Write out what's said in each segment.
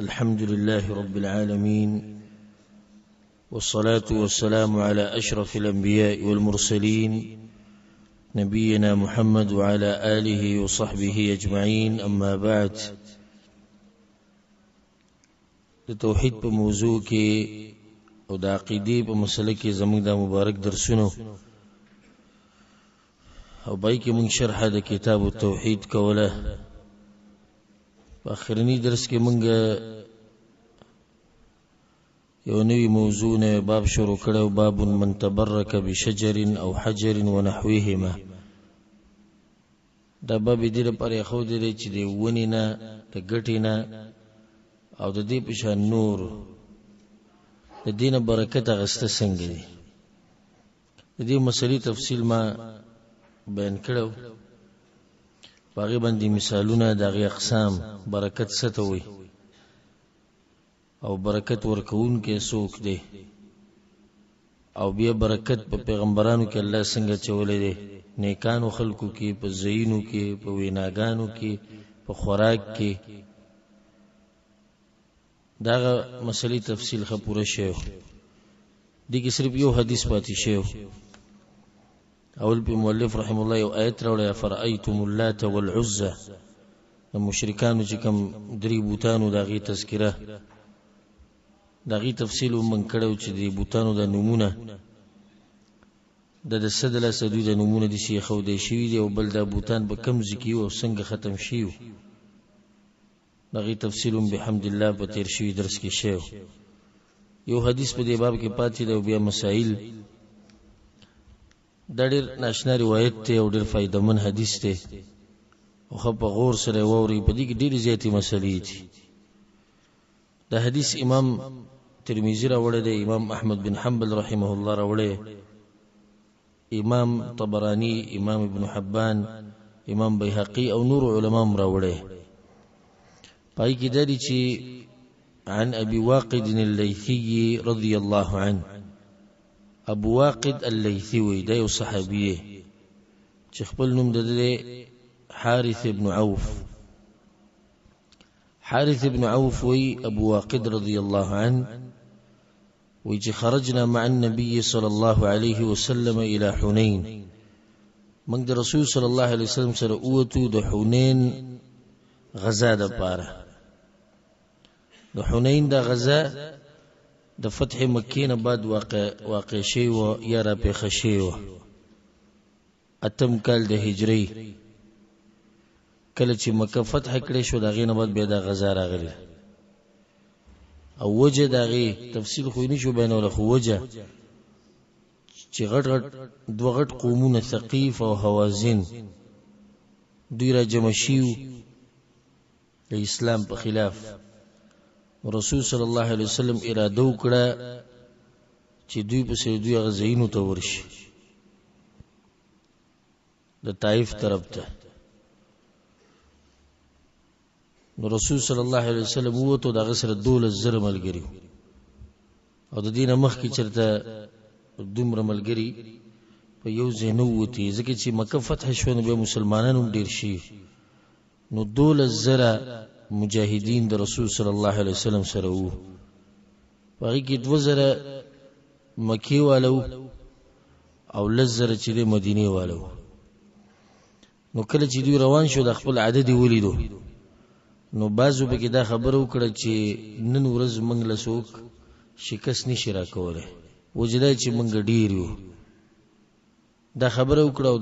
الحمد لله رب العالمين، والصلاة والسلام على أشرف الأنبياء والمرسلين نبينا محمد وعلى آله وصحبه أجمعين. أما بعد، التوحيد بموضوع کې او د عقیدې په مسله کې زموږ د مبارک درسونو او بای کې موږ شرح د کتاب التوحید کوله. په اخرنی درس کې موږ یو نوی موضوع نه باب شروع کړو، باب من تبرک بشجر او حجر ونحوهما. دا باب دې لپاره خو دې چې دی ونی نه د ګټې نه او د دې په شان نور د دینه برکت غسته څنګه دي. د دې مسلې تفصیل ما بیان کړو، باغی باندې مثالونه د غي اقسام برکت ستوي او برکت ورکون کې څوک دی او بیا برکت په پیغمبرانو کې الله څنګه چولې دي، نیکانو خلقو کې، په زینو کې، په ویناګانو کې، په خوراک کې. دا مسلې تفصیل خپوره شوی دي کې صرف یو حدیث پاتې شوی. اول په مؤلف رحم الله یو آیت راوړی، فرأیتم اللات والعزى. د مشرکانو چې کوم درې بوتانو د غي تذکره د غي تفصیل ومن کړو چې د بوتانو د نمونه د سدله سدو د نمونه دي شي خو د شي دی او بل د بوتان په کم ځکی او څنګه ختم شي. د غي تفصیل بحمد الله په تیر شي درس کې شی. یو حدیث په دې باب کې پاتې دی او بیا مسائل. دا ډېر ناشنا روایت ته او ډېر فائدمن حدیث ته او خو په غور سره ووري په دې کې ډېرې زیاتې مسلې دي. دا حدیث امام ترمذی راوړی دی، امام احمد بن حنبل رحمه الله راوړی، امام طبرانی، امام ابن حبان، امام بیهقی او نور علما راوړی. پای کې دا دی چې عن ابي واقد الليثي رضي الله عنه. ابو واقد الليثي وی دا یو صحابي چې خپل نوم د حارث ابن عوف. حارث ابن عوف وی ابو واقد رضي الله عنه وی چې خرجنا مع النبي صلى الله عليه وسلم الى حنين. موږ د رسول صلی الله علیه وسلم سره اوتو د حنین غزا د پاره. د حنین د غزا د فتح مکې نه بعد واقع شي او یا را پیښ شي او اتم کال د هجری. کله چې مکه فتح کړې شو دا غینه بعد به د غزا راغلی او وجه دغه تفصیل خو نه شو بیانول. خو وجه چې غټ دوه غټ قومونه ثقيف او هوازن دوی را جمع شيو د اسلام په خلاف. رسول صلی الله علیه وسلم اراده وکړه چې دوی په سر دوی غزاینو ته ورشي د طائف طرف ته. نو رسول صلی الله علیه وسلم وته د غسر دول زر ملګری او د دینه مخ کې چرته دومره ملګری په یو زینوتی ځکه چې مکه فتح شو نو به مسلمانانو ډیر شي. نو دول زر مجاهدین د رسول صلی الله علیه وسلم سره وو. هغه کې 2000 مکی والو او لزر چې د مدینه والو. نو کله چې دوی روان شو د خپل عدد ولیدو نو بازو به کې دا خبرو کړه چې نن ورځ موږ له څوک شکست نشي راکوله، وجدای چې موږ ډیر یو. دا خبرو کړه او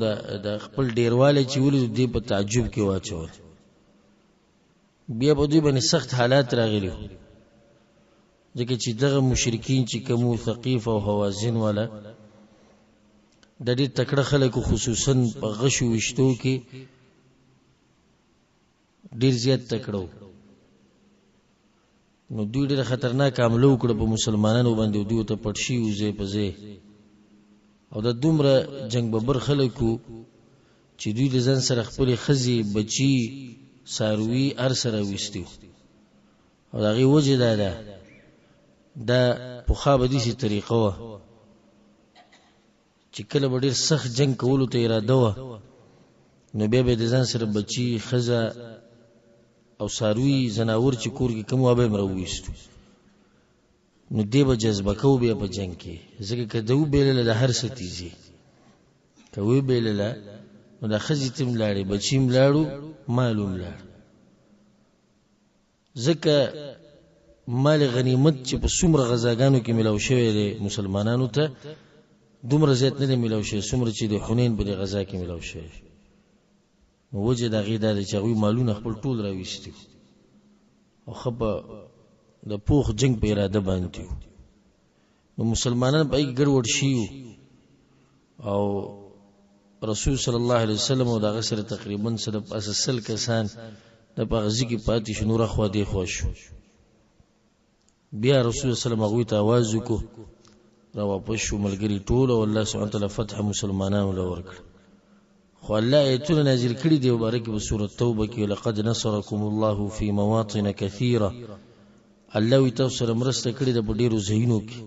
د خپل ډیرواله چې ولیدو دی په تعجب کې واچول. بیا په دوی باندې سخت حالات راغلي ځکه چې دغه مشرکین چې کوم ثقيف او هوازن والا د دې تکړه خلکو خصوصا په غشو وشتو کې ډیر زیات تکړو. نو دوی ډیر خطرناک عمل وکړ په مسلمانانو باندې. دوی ته پټشي وزه پزه او د دومره جنگ ببر خلکو چې دوی د ځان سره خپل خزي بچي ساروي ار سره وستیو او دغه وجه دا په خابدي سي طریقه و چې کله ډیر سخت جنگ کولو ته اراده و نو بیا به د ځان سره بچي خزه او ساروی زناور چې کور کې کوم وابه مرويستو نو دی به جذبه کو بیا په جنگ کې ځکه کدو بیل له هر ستیزي کوي بیل له نو د خزي تم لاړې بچیم لاړو معلوم لاړ ځکه مال غنیمت چې په څومره غزاګانو کې ملاو شوی دی مسلمانانو ته دومره زیات نه ملاو شوی څومره چې د حنین په غزا کې ملاو شوی نو وجه د غیدا د چغوي مالونه خپل ټول راويستي او خبا د پوخ جنگ په اراده باندې نو مسلمانان په ګډوډ شيو او رسول صلی الله علیه وسلم او دغه سره تقریبا سره اساسل کسان د پغزي کې پاتې شنو راخوا دی خوش بیا رسول صلی الله علیه وسلم ته आवाज وکړو را واپس شو ملګری ټول او الله سبحانه وتعالى فتح مسلمانانو لور کړ خو الله ایتونه نازل کړي دی مبارک په سورۃ توبه کې لقد نصرکم الله فی مواطن کثیره الله وی تاسو سره مرسته کړې د ډیرو ځایونو کې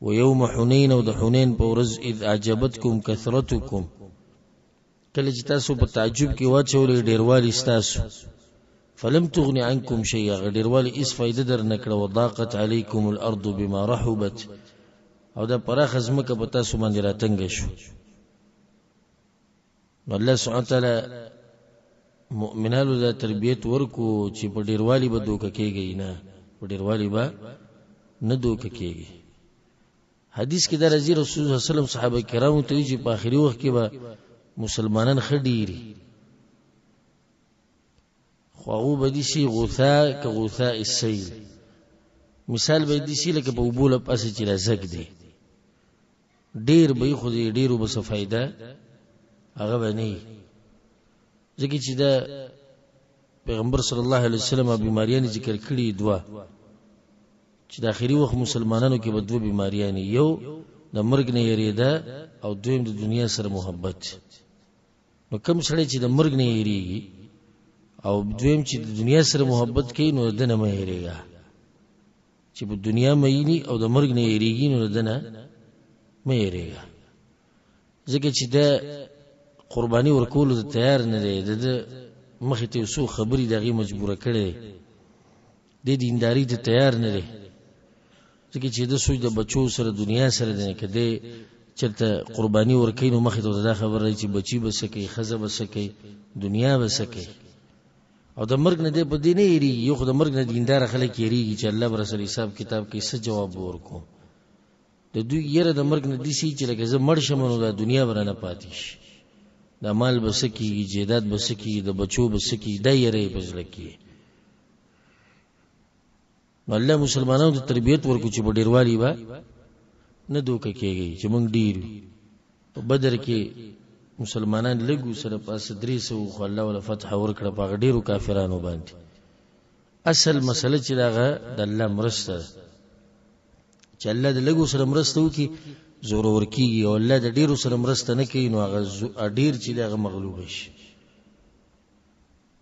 و یوم حنین او د حنین په ورځ اذ اعجبتکم کثرتکم کله چې تاسو په تعجب کې واچولې ډیروالی تاسو فلم تغن عنكم شيئا ډیروالی هیڅ فائدہ در نه کړه وضاقت علیکم الارض بما رحبت او دا پراخ ځمکه په تاسو باندې راتنګ شو نو الله سبحانه وتعالى مؤمنانو ته تربیت ورکو چې په ډیروالی به دوک کېږي نه په ډیروالی به نه دوک کېږي حدیث کې دا رضی رسول الله صلی الله علیه وسلم صحابه کرامو ته چې په اخري وخت کې به مسلمانان خډيري خو هغه به دي شي غثاء كغثاء السيل مثال به دي شي لکه په وبوله پاسه چې رزق دي ډیر به خو دې ډیرو به څه فائدہ هغه باندې ځکه چې دا پیغمبر صلی الله علیه وسلم بیماریاں ذکر کړي دوا چې د اخري وخت مسلمانانو کې به دوه بیماریاں یو د مرګ نه یریدا او دویم د دنیا سره محبت نو کوم سړی چې د مرګ نه یریږي او دویم چې د دنیا سره محبت کوي نو دنه مې یریږي چې په دنیا مې او د مرګ نه یریږي نو دنه مې یریږي ځکه چې دا قرباني ورکول ته تیار نه دی د مخې ته وسو خبري دغه مجبوره کړي د دینداری ته تیار نه دی ځکه چې د سوچ د بچو سره دنیا سره نه کده چرته قرباني ورکې نو مخې ته دا خبر راځي چې بچي بسکه خزه بسکه دنیا بسکه او د مرګ نه دی په دینه یری یو خو د مرګ نه دیندار خلک یریږي چې الله رسول حساب کتاب کې څه جواب ورکو د دوی یره د مرګ نه دي چې لکه زه مړ شم نو د دنیا ورنه پاتې شي د مال بسکی جیدات بسکی د بچو بسکی د یری بزلکی نو الله مسلمانانو ته تربیت ورکو چې ډیروالی با نه دوکه کېږي چې موږ ډیر په بدر کې مسلمانان لګو سره پاس درې سو خو الله ولا فتح ورکړه په ډیرو کافرانو باندې اصل مسله چې داغه د الله مرسته چې الله د لګو سره مرسته وکي زور ورکیږي او الله د ډیرو سره مرسته نه کوي نو هغه ډیر چې داغه مغلوب شي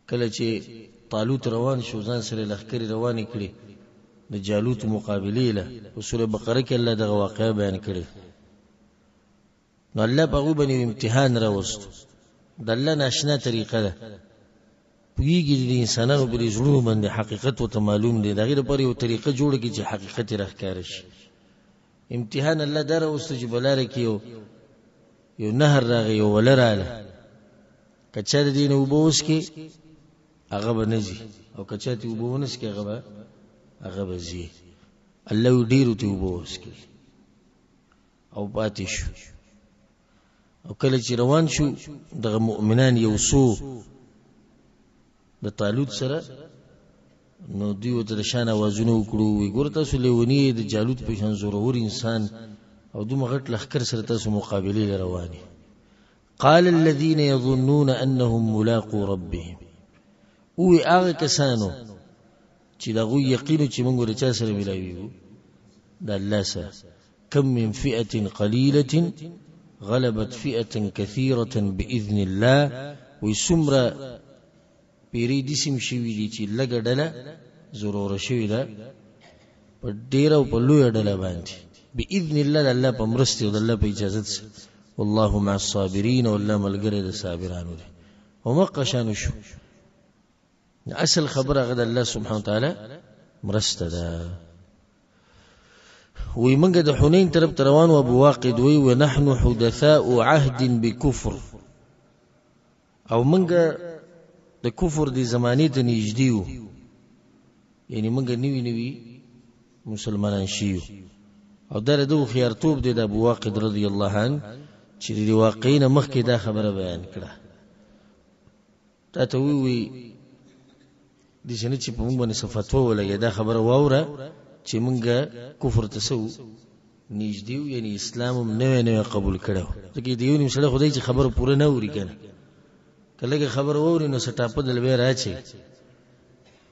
کله چې طالوت روان شو ځان سره لخر رواني کړي د جالوت مقابله له سوره بقره کې الله دغه واقعه بیان کړي نو الله په غوبني امتحان راوست د الله ناشنا طریقه ده پویږي د انسانانو په ژوند باندې حقیقت او معلوم دي دغه لپاره یو طریقه جوړ کی چې حقیقت راخکار شي امتحان الله دراوست چې بلاره کې یو نهر راغی یو ولراله کچا د دین وبوس کې هغه بنځي او کچا ته وبونس کې هغه بزي الله ډیرو ته وبوس کې او پاتې شو او کله چې روان شو دغه مؤمنان یو سو د طالوت سره نو دیو ته شان आवाजونه وکړو وی ګور تاسو لیونی د جالوت په شان زورور انسان او دومره غټ لخر سره تاسو مقابله رواني قال الذين يظنون انهم ملاقو ربهم او هغه کسانو چې دغه یقین چې موږ ورچا سره ملایو د الله سره کم من فئه قليله غلبت فئه كثيره باذن الله وسمره پیری دي سیم شوی دي چې لګ ډله ضرور شوی ده په ډیر او په لوی ډله باندې باذن الله الله په مرسته او الله په اجازه والله مع الصابرين والله ملګری د صابرانو دي او مقشان شو اصل خبره غد الله سبحانه وتعالى مرسته ده. وی منګه د حنین طرف روان او ابو واقد وی ونحن حدثاء عهد بكفر، او منګه د کفر دی زمانه ته نږدې وو، یعنی منګه نوی مسلمانان شیو. او دا د خيارتوب دی د ابو واقد رضی الله عنه چې د واقعین مخکې دا خبره بیان کړه. تا ته وی د جنې چې په موږ باندې صفاتو ولګي دا خبره واوره چې مونږه کفر ته سو نږدې یو، یعنی اسلام هم نه قبول کړو. ځکه دیو نیم سره خدای چې خبره پوره نه وری کنه، کله خبره ووري نو سټاپ دل به راځي.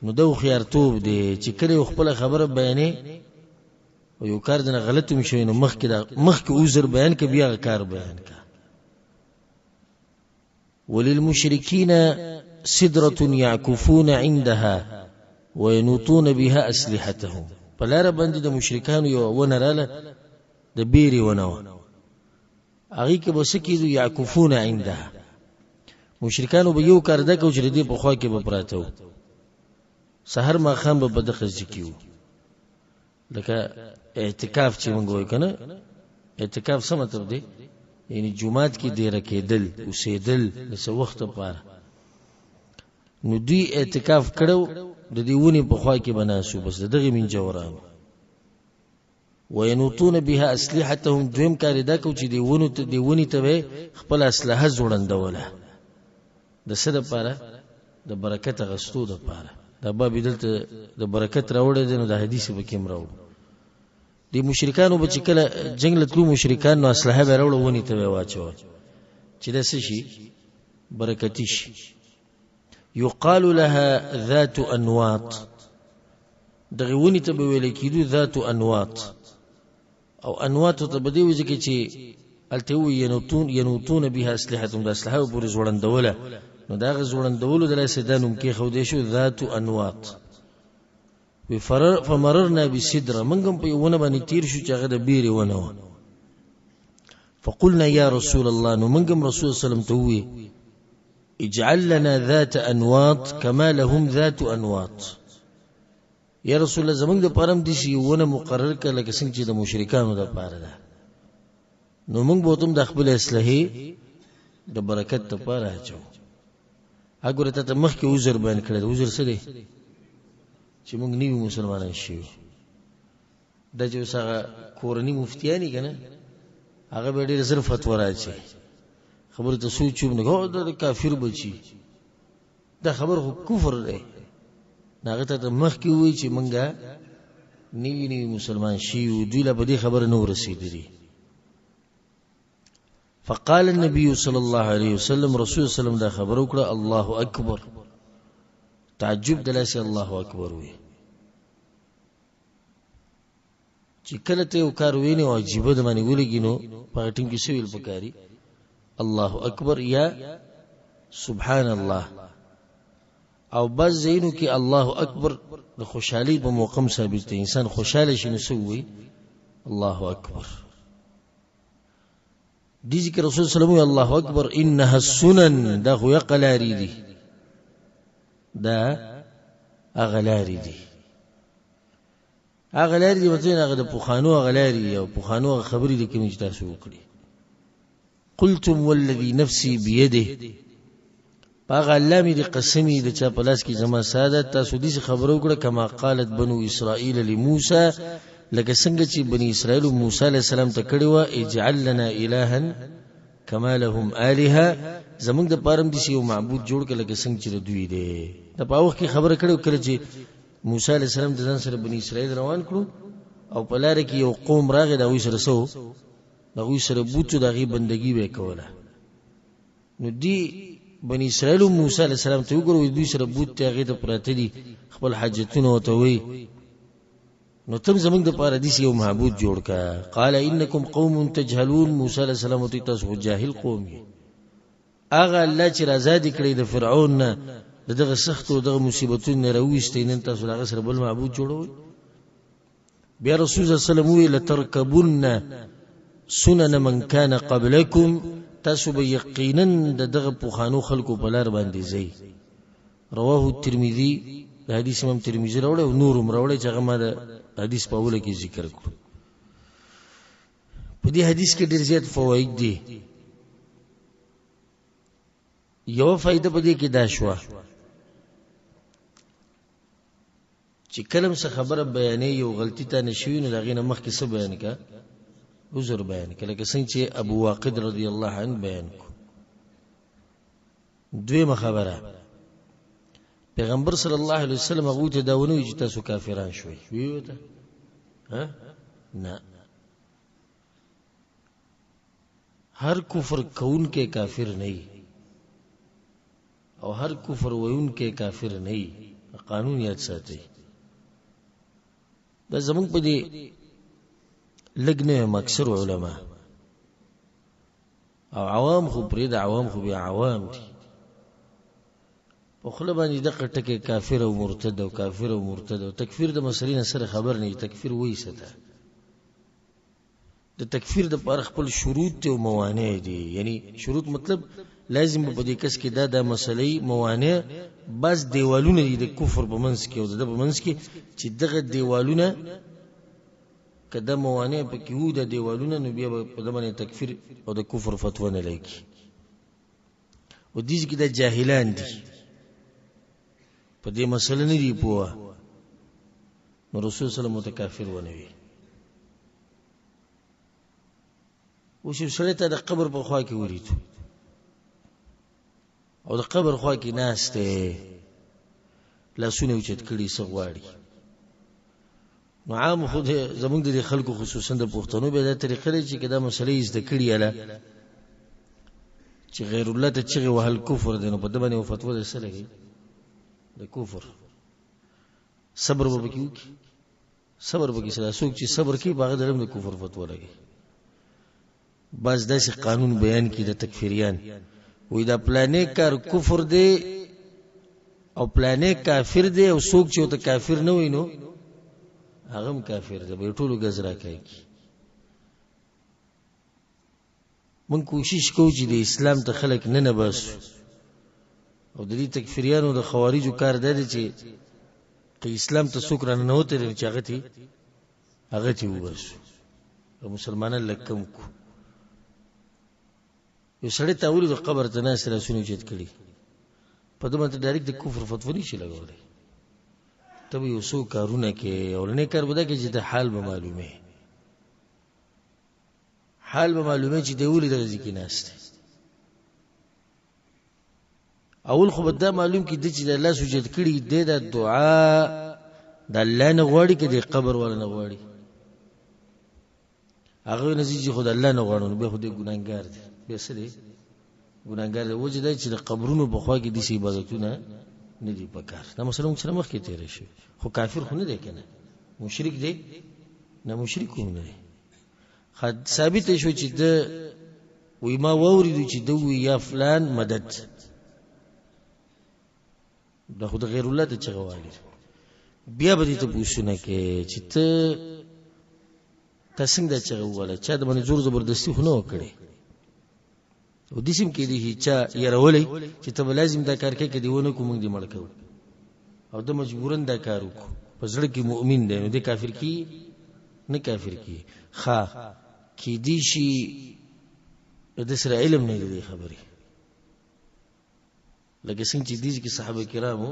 نو دا خيارتوب دی چې کله خپل خبره بیانې او یو کار دنه غلط هم شوی نو مخکې عذر بیان ک بیا کار بیان کا. وللمشركين سدرة يعكفون عندها وينوطون بها أسلحتهم. پلار باندې د مشرکانو یو ونه رااله د بیري ونه هغه کې بس کېدو يعكفون عندها. مشرکانو به یو کار دکو چې دې په خوا کې به پراته سحر ما خام به بدخز کیو، لکه اعتکاف چې مونږ وای کنه. اعتکاف څه مطلب دی؟ یعنی جمعات کې ډیر کېدل اوسېدل لسه وخت لپاره. نو دوی اعتکاف کړو د دې ونی په خوا کې بناسو بس دغه من جوران. وینوطون بها اسلحتهم، دویم کار دا کو چې دی ونی ته خپل اسلحه جوړندوله د څه لپاره؟ د برکت غستو لپاره. دا باب دلته د برکت راوړل دي. نو د حدیث په کې مراو دي مشرکانو به چې کله جنگ لتلو مشرکان نو اسلحه به راوړل ونی ته واچو چې د څه شي برکتی شي. يقال لها ذات انواط، دغه ونی ته به ویل کېدو ذات انواط. او انواط ته به دی وځي چې الته ینوتون بها اسلحتهم، د اسلحه پورې زوړندوله. نو دا غزوړندولو د لاسدانم کې خو دې شو ذات انواط. فمررنا بسدره، منګم په ونه باندې تیر شو چې هغه د بیري ونه. فقلنا يا رسول الله، نو منګم رسول صلی الله علیه وسلم ته وی اجعل لنا ذات انواط كما لهم ذات انواط. یا رسول الله زمنګ د پرم دي شي ونه مقرر کړه لکه څنګه چې د مشرکانو د پاره ده. نو موږ به تم د خپل اصلاحي د برکت ته پاره اچو. اګوره ته مخ کې عذر بیان کړل. عذر څه دی؟ چې موږ نیو مسلمانان شو. د جو سره کورنی مفتیانی کنه هغه به ډېر زر فتوا راځي. خبر ته سوچوم نه غو د کافر بچي دا خبر خو کفر دی. ناغه ته مخ کې وای چې مونږه نیو مسلمان شي دوی له بده خبر نه ورسېدلی. فقال النبي صلى الله عليه وسلم، رسول صلی الله علیه وسلم دا خبر وکړه الله اکبر. تعجب دلاسه الله اکبر وی چې کله ته یو کار ویني او عجیب د باندې ولګینو په ټیم کې سویل پکاري الله اکبر یا سبحان الله. او بس زینو کې الله اکبر د خوشحالي په موقم ثابت دی. انسان خوشاله شي نو سوي الله اکبر. دي ذکر رسول صلی الله علیه وسلم الله اکبر انها السنن، دا خو یقلاری دي، دا اغلاری دي. اغلاری دي مطلب هغه د پوخانو اغلاری او پوخانو خبرې دي کوم چې تاسو وکړي. قلتم والذي نفسي بيده، باغ الله می دی قسمی د چا پلاس کی زما سعادت. تاسو دې خبرو کړه کما قالت بنو اسرائیل لموسی، لکه څنګه چې بنی اسرائیل موسی علیہ السلام ته کړي و اجعل لنا الها کما لهم الها، زمونږ د پارم دي یو معبود جوړ کړه لکه څنګه چې دوی دي. د پاوخ کی خبره کړو کله چې موسی علیہ السلام د ځان سره بنی اسرائیل روان کړو او په لار کې یو قوم راغی دا وې سره سو دا وې سره بوتو دغه بندگی وکوله. نو دی بنی اسرائیل موسی علیہ السلام ته وګورو دوی سره بوت ته هغه ته پراته دي خپل حاجتونه وته وي. نو تم زمنګ د پاره دي یو معبود جوړ کا. قال انکم قوم تجهلون، موسی علیہ السلام ته تاسو جاهل قوم یې. اغه الله چې رضا دي کړی د فرعون نه دغه سخت او دغه مصیبتونو نه راوستي نن تاسو هغه سره بل معبود جوړوي. بیا رسول الله صلی الله علیه وسلم لترکبن سنن من کان قبلکم، تاسو به یقینا دغه پوخانو خلکو په لار باندې ځئ. رواه الترمذي د حدیث امام ترمذی راوړی او نورم راوړی چې هغه ما د حدیث په اوله کې ذکر کړو. په دې حدیث کې ډېر زیات فواید دي. یو فائدہ په دې کې دا شوه چې کلم څه خبره بیانې یو غلطی ته نشوي نو دغه نه مخکې څه بیان کا عذر بیان کله لکه څنګه چې ابو واقد رضی الله عنه بیان کو. دویمه خبره پیغمبر صلی الله علیه وسلم هغه ته دا ونوي چې تاسو کافران شوي ویو ته نه هر کفر کون کې کافر نه او هر کفر ویون کې کافر نه قانون یاد ساتي. دا زمونږ په دې لګنه مکسر علما او عوام خو پرې د عوام خو بیا عوام دي په خله باندې د قټکه کافر او مرتد او کافر او مرتد او تکفیر د مسلې سره خبر نه تکفیر وایي څه د تکفیر د پر خپل شروط او موانع دي. یعنی شروط مطلب لازم په دې کس کې دا د مسلې موانع بس دیوالونه دي د کفر په منځ کې او د په منځ کې چې دغه دیوالونه کده موانع په کې وو د دیوالونه نو بیا په دمنه تکفیر او د کفر فتوا نه لګي. او دې کې د جاهلان دي په دې مسله نه دی پوهه نو رسول صلی الله علیه وسلم متکافر ونه وي. وشو سره ته د قبر په خوا کې ورید او د قبر خوا کې ناشته لاسونه اوچت کړي سغواړي نو عام خو زمونږ د خلکو خصوصا د پښتنو به دا طریقه لري چې کدا مسلې زده کړي اله چې غیر الله ته چې وهل کفر دی نو په دې باندې فتوا ده سره د کفر صبر وبکیو صبر وبکی سره څوک چې صبر کوي باغ درم د کفر فتوا لګي. باز داسې قانون بیان کی د تکفیریان وې دا پلانې کار کفر دی او پلانې کافر دی او څوک چې ته کافر نه وینو هغه کافر دی به ټولو غزرا کوي. مونږ کوشش کوو چې د اسلام ته خلک نه بس او د دې تکفیریانو د خوارجو کار دی چې اسلام ته څوک رانه نه وته چې هغه ته وبس او مسلمانان لکم کو یو سړی ته ولې د قبر ته ناس راسونه چت کړي په دمن ته ډایرکټ د کفر فتوا نشي لګولای. ته یو څو کارونه کې او نه کار بده کې چې د حال به معلومه چې دی ولې د ځکه ناشته اول خو بده معلوم کې د چې د الله سجد کړي د دعا د الله نه غواړي کې د قبر ولا نه غواړي هغه نزيږي خدای الله نه غواړي به خدای ګناګار دی به سره ګناګار دی وجه دی چې د قبرونو په خوا کې د سی عبادتونه نه دی پکار. دا مثلا موږ سره مخ کې تیر شي خو کافر خو نه دی کنه مشرک دی نه مشرک نه دی. خد ثابت شو چې د وې ما ووري چې دوی یا فلان مدد دا خود غیر الله ته چغوالی بیا به دې ته پوښتنه کې چې ته څنګه چغواله چا د باندې زور زبردستی خو نه وکړي او د سیم کې دی چې يرولې چې ته لازم دا کار کې دیونه کوم دې مړکو او د مجبورن دا کار وکړو په ځړ کې مؤمن دی نو د کافر کی نه کافر کی ښا کې دی شي د سره علم نه دی خبري لکه څنګه چې دي چې صحابه کرامو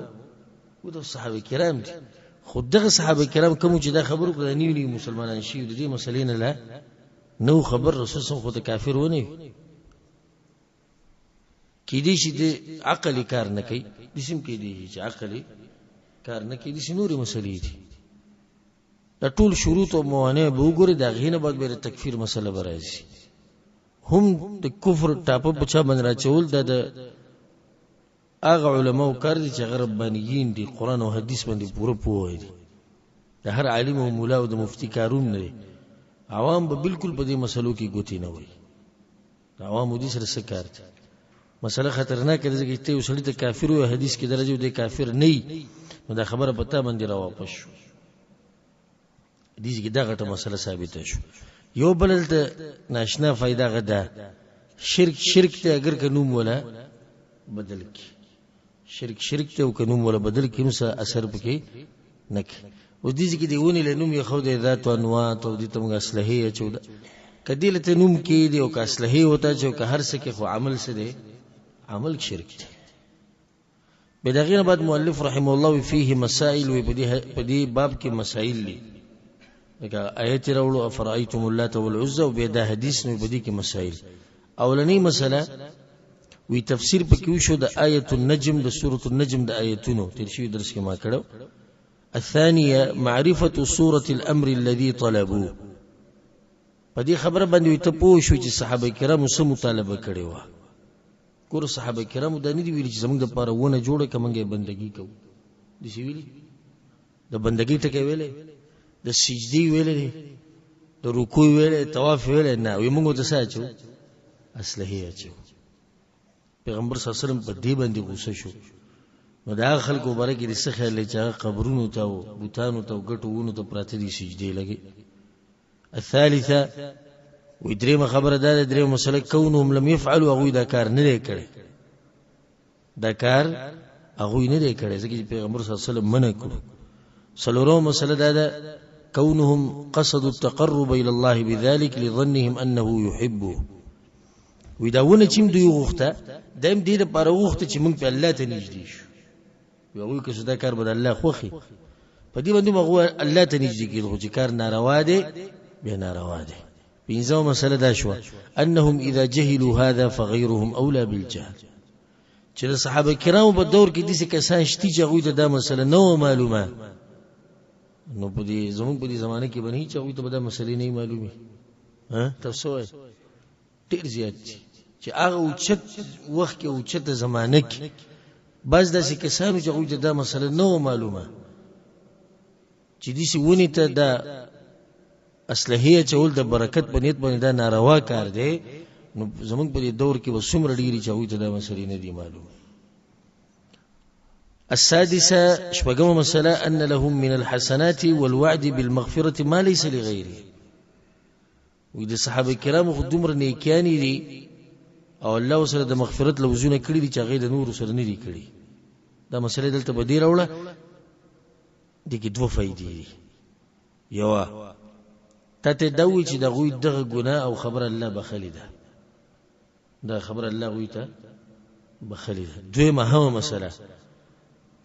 او د صحابه کرام دي خود دغه صحابه کرام کوم چې دا خبرو کړه نیولي مسلمانان شي د دې مسلې نه لا نو خبر رسول صلی الله علیه وسلم کافر ونه کې دي چې د عقل کار نه کوي د سیم کې دي چې عقل کار نه کوي د نوري مسلې دي دا ټول شروط او موانع به وګوري دا غینه بعد به تکفیر مسله برازي هم د کفر ټاپه بچا باندې راچول د اغه علماء کار دي چې ربانیین دي قران او حدیث باندې پوره پوهه دي د هر عالم او مولا او د مفتی کارون نه عوام به بالکل په دې مسلو کې ګوتی نه وي عوام دې سره څه کار دي مسله خطرناک ده چې ته وسړی ته کافر او حدیث کې درجه دی کافر نه نو دا خبره پتا باندې را واپس شو دې کې دا غټه مسله ثابته شو. یو بل ته ناشنا فائدہ غدا شرک ته اگر که نوم ولا بدل کی شرک ته او کنوم ولا بدل کیمسا اثر پکې نک او دې کې دی ونی له نوم یې خو دې ذات او انواع او دې تمغه اصلحه چودا کدی له نوم کې دی او که اصلحه وتا چې که هر څه کې خو عمل څه دی عمل شرک دی بدغه بعد مؤلف رحم الله فيه مسائل و بدی باب کې مسائل دي لکه آیت راوړو افرایتم اللات والعزى او به دا حدیث نو بدی کې مسائل اولنی مسله وی تفسیر پکې وشو د آیت النجم د سورۃ النجم د آیتونو تیر شي درس کې ما کړو الثانيه معرفه سوره الامر الذي طلبوا پدې خبره باندې ته پوه شو چې صحابه کرامو سم مطالبه کړي و ګور صحابه کرامو د نه دی ویل چې زمونږ د پاره ونه جوړه کومه بندگی کوو د سی ویلي د بندگی ټکې ویلې د سجدي ویلې د رکوع ویلې طواف ویلې نه وي موږ ته ساتو اصله اچو پیغمبر صلی الله علیه وسلم په دې باندې غوسه شو نو دا خلکو برکې د څه خیال چې قبرونو ته او بوتانو ته او ګټوونو ته پراته دي سجدي لګي الثالثه ويدريم خبر دا دریم مسله كونهم لم يفعلوا اغوی دا کار نه کړي دا کار اغوی نه کړي ځکه پیغمبر صلی الله علیه وسلم منع کړو سلورو مسله دا كونهم قصدوا التقرب الى الله بذلك لظنهم انه يحبه ويداونه چې دوی غوښته دایم دې لپاره غوښته چې موږ په الله ته نږدې شو یو که صدا کار بد الله خوخي په دې باندې موږ الله ته نږدې کیږو چې کار ناروا دي به ناروا دي بينزو مسألة داشوا أنهم إذا جهلوا هذا فغيرهم أولى بالجهل چې صحابه کرامو په دور کې دي چې کسان شتي چې غوي ته دا مسله نو معلومه نو په دې زموږ په دې زمانه کې بنئ چې غوي ته دا مسلې نه معلومي ها تاسو ډیر زیات چې هغه اوچت وخت کې اوچت زمانه کې بعض داسې کسانو چې غوي ته دا مسله نو معلومه چې دې سي ونی ته دا اصلحه چول د برکت په نیت باندې دا ناروا کار دی نو زمونږ په دې دور کې وسومره ډیری چوي ته دا مسلې نه دي معلومه السادسه شپږمه مسله ان لهم من الحسنات والوعد بالمغفره ما ليس لغيره وې د صحابه کرامو خدومره نیکیانی دي او الله سره د مغفرت لوزونه کړی دي چې هغه د نور سره نه دي کړی دا مسله دلته بدی راوړه د کې دوه فائدې دي یو ته دوی چې دغه دغه ګناه او خبر الله بخلی ده دا خبر الله غوي ته بخلی ده دویمه هم مسله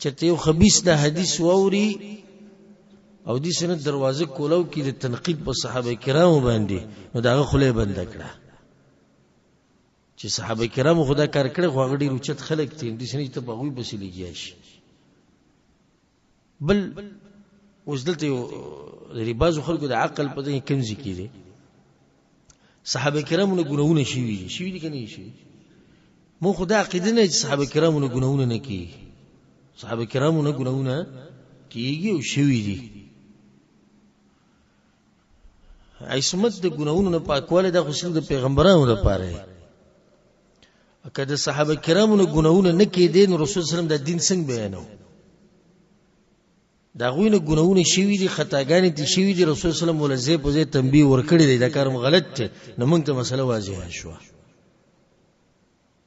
چې یو خبيث د حدیث ووري او دې سره دروازه کولو کې د تنقید په صحابه کرامو باندې نو داغه خله بند کړه چې صحابه کرامو خدا کار کړي خو غړي روچت خلک تین دې سنې ته بغوي بسلېږي شي بل اوس دلته د بعضو خلکو د عقل په دې کنځي کړي صحابه کرامو نه ګناونه شي دي کني شي مو خدا عقیده نه صحابه کرامو نه ګناونه نه کی صحابه کرامو نه ګناونه کیږي او شوی دي عصمت د ګناونو نه پاکواله د غسل د پیغمبرانو لپاره اکه د صحابه کرامو نه ګناونه نه کې دین رسول صلی الله علیه وسلم د دین څنګه بیانو دا غوینه ګناونه شوی دي خطاګانې دي شوی دي رسول صلی الله علیه وسلم په ځای تنبیه ورکړي دي دا کار غلط دی نو موږ ته مسله واضحه شو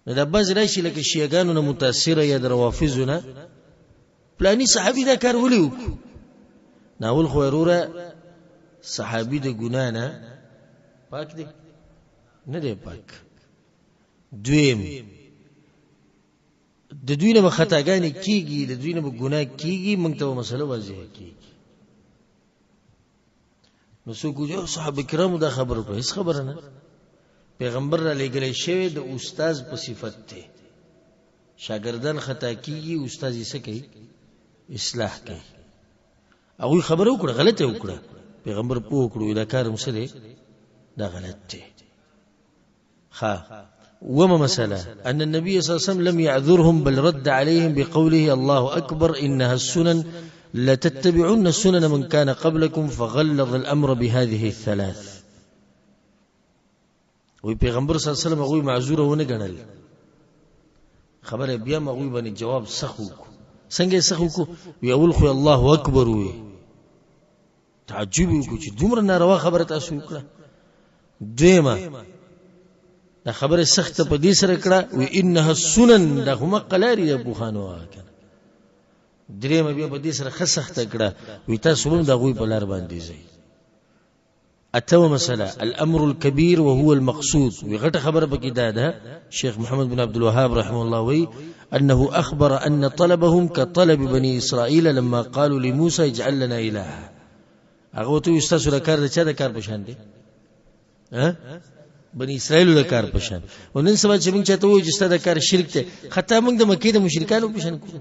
نو دا باز راشي لکه شیعاګانو نه متاثره یا روافضونه پلانی صحابي دا کار ولي وک ناول خو وروره صحابي د ګنا نه پاک دي نه دی پاک دویم د دوی نه خطاګانې کیږي د دوی نه ګناه کیږي موږ ته مسله واضحه کیږي نو څوک جو صحابه کرامو دا خبره کوي هیڅ خبره نه پیغمبر را لګلې شوی د استاد په صفت ته شاګردان خطا کیږي استاد یې سکی اصلاح کوي او خبره وکړه غلطه وکړه پیغمبر په وکړو دا کار مسله دا غلط دی وما مسألة أن النبي صلى الله عليه وسلم لم يعذرهم بل رد عليهم بقوله الله أكبر إنها السنن لتتبعن سنن من كان قبلكم فغلظ الأمر بهذه الثلاث وی پیغمبر صلی الله علیه وسلم غوی معذوره ونه غنل خبره بیا مغوی باندې جواب سخو څنګه سخو کو وی اول خو الله اکبر وی تعجب کو چې دومره ناروا خبره تاسو وکړه دیمه دا خبره سخت په دې سره کړه و انها السنن دا هم قلاری د بوخانو کنه درې مې په دې سره خسخت کړه وی تاسو هم دا غوي په لار باندې ځي اتو مساله الامر الكبير وهو المقصود وغټه خبره پکې ده شیخ محمد بن عبد الوهاب رحمه الله وی انه اخبر ان طلبهم كطلب بني اسرائيل لما قالوا لموسى اجعل لنا الها هغه ته استاسو د کار د چا د کار پشان دي بني اسرائيل د کار پشان ونن سبا چې موږ چاته وایو چې ستاسو د کار شرک ته خطا موږ د مکې د مشرکانو پشان کوو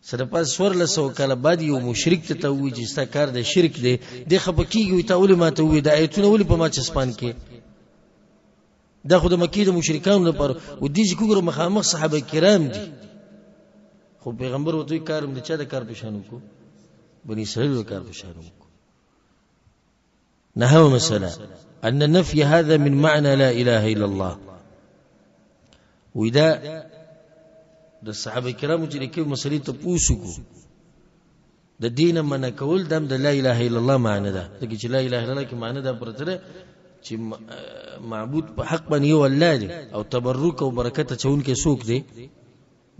سره پاس سور لسو کله بعد یو مشرک ته وایي چې ستاسو کار د شرک دی د خپکیږي ته ولې ماته وایي د آیتونه ولې په ما چسپان کې دا خو د مکې د مشرکانو لپاره و دې ذکر مخامخ صحابه کرام دي خو پیغمبر وته کارم د چا د کار پشانو کو بني اسرائيل د کار پشانو کو نحو مسألة أن النفي هذا من معنى لا إله إلا الله وإذا د صحابه کرامو چې کوم مسلې ته پوښتنه د دین من کول دم د لا اله الا الله معنی ده چې لا اله الا الله کې معنی ده پرته چې معبود په حق باندې یو الله دی او تبرک او برکت چون کې څوک دی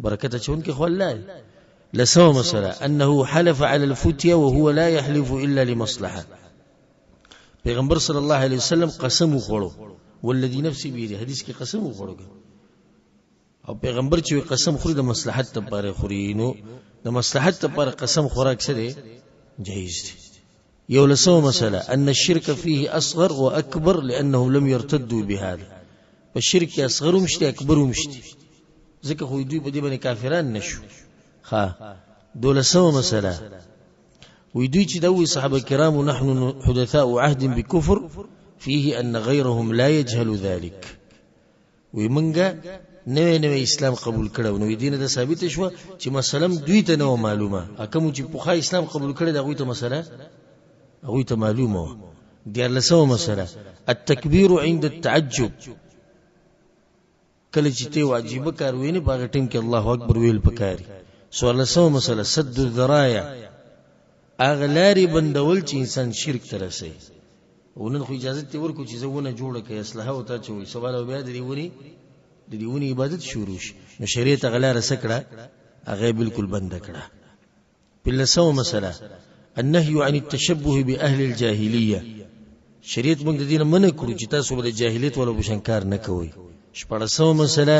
برکت چون کې خو الله دی لسو مسألة أنه حلف على الفتية وهو لا يحلف إلا لمصلحة پیغمبر صلی الله علیه وسلم قسم وخورو والذي نفسي بيده حدیث کې قسم وخورو او پیغمبر چې قسم خوري د مصلحت لپاره خوري نو د مصلحت لپاره قسم خوراک څه دی جایز دی یو لسو مسألة أن الشرك فيه أصغر وأكبر لأنهم لم يرتدوا بهذا فالشرك أصغر ومشتي أكبر ومشتي ځکه خو دوی په دې باندې کافران نشو دولسو مسألة ويدوي تدوي صحابة الكرام ونحن حدثاء عهد بكفر فيه أن غيرهم لا يجهل ذلك ويمنغا نوې اسلام قبول کړو نو دین د ثابت شو چې مسلم دوی ته نو معلومه اکم چې پوخا اسلام قبول کړي دا غوي ته مسله غوي ته معلومه دي لسو مسله التكبير عند التعجب کله چې ته واجب کار ویني باغ ټیم کې الله اکبر ویل پکاري سوال لسو مسله سد الذرايا اغلاری بندول چې انسان شرک ته رسي ونن خو اجازه ته ورکو چې زونه جوړه کوي اصلاح او ته چوي سوال او بیا د دیونی عبادت شروع شي نو شریعت غلاره سکړه هغه بالکل بند کړه بلسو مسله النهي عن التشبه باهل الجاهليه شریعت موږ د دین منع کړو چې تاسو د جاهلیت ولا بشنکار نه کوئ شپړسو مسله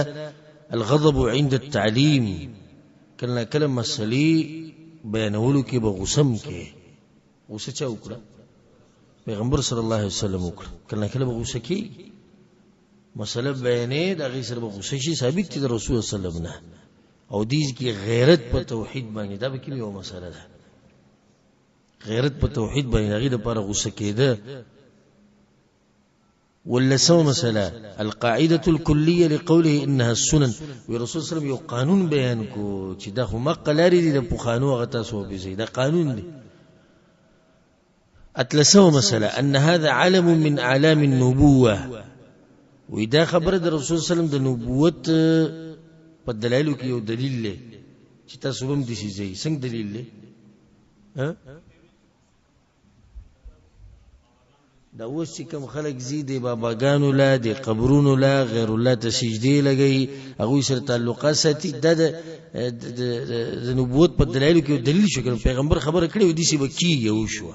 الغضب عند التعليم کله کله مسلې بیانولو کې به غسم کې غصه چا وکړه پیغمبر صلی الله علیه وسلم وکړه کله کله به غصه کې مسله بیانې د غي سره به غصه شي ثابت دي رسول صلی الله علیه وسلم او دې کې غیرت په توحید باندې دا به کې یو مسله ده غیرت په توحید باندې هغه د لپاره غصه کېده ولسو مسألة القاعدة الكلية لقوله إنها السنن ورسول صلى الله عليه وسلم يو قانون بيان کو چې دا خو مقلاري دي د پوخانو غتا سو به زي دا قانون دي اتلسو مسألة أن هذا علم من أعلام النبوة وإذا خبر د رسول صلى الله عليه وسلم د نبوت په دلایلو کې یو دلیل دی چې تاسو هم دي شي زي څنګه دلیل دی دا اوس چې کوم خلک زیدي باباګانو لا دي قبرونو لا غیر الله ته سجدي لګي هغه سره تعلقات ساتي د نبوت په دلایلو کې دلیل شو کړي پیغمبر خبره کړې و دي چې بکی یو شو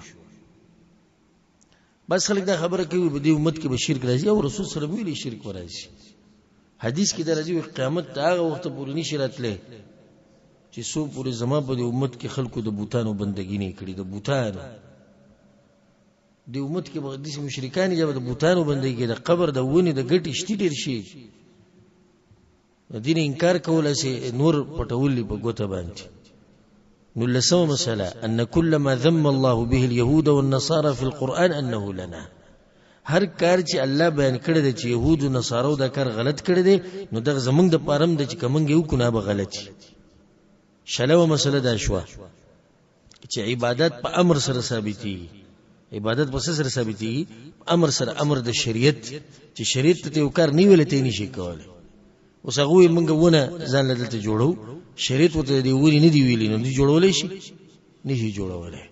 بس خلک دا خبره کوي په دې امت کې به شرک راځي او رسول صلی الله علیه وسلم شرک ورایي حدیث کې درځي قیامت هغه وخت پورې نشي راتله چې سو پورې زما په امت کې خلکو د بوتانو بندګی نه کړي د بوتانو د امت کې به د مشرکان جبه د بوتانو بندګي کې د قبر د ونی د ګټي شتي ډیر شي د دین انکار کول شي نور پټول په ګوته باندې نو لسو مسألة أن كل ما ذم الله به اليهود والنصارى في القرآن أنه لنا هر کار چې الله بیان کړی دی چې يهود او نصارو دا کار غلط کړی دی نو دغه زمونږ د پارم د چې کومنګ یو کنه به غلط شي شلو مسله دا شو چې عبادت په امر سره ثابتي عبادت په سره ثابتي امر سره امر د شریعت چې شریعت ته یو کار نه ویلته نشي کولای اوس هغه موږ ونه ځان لته جوړو شریعت وته دی وری نه دی ویلی نو دی جوړولې شي نشي جوړولې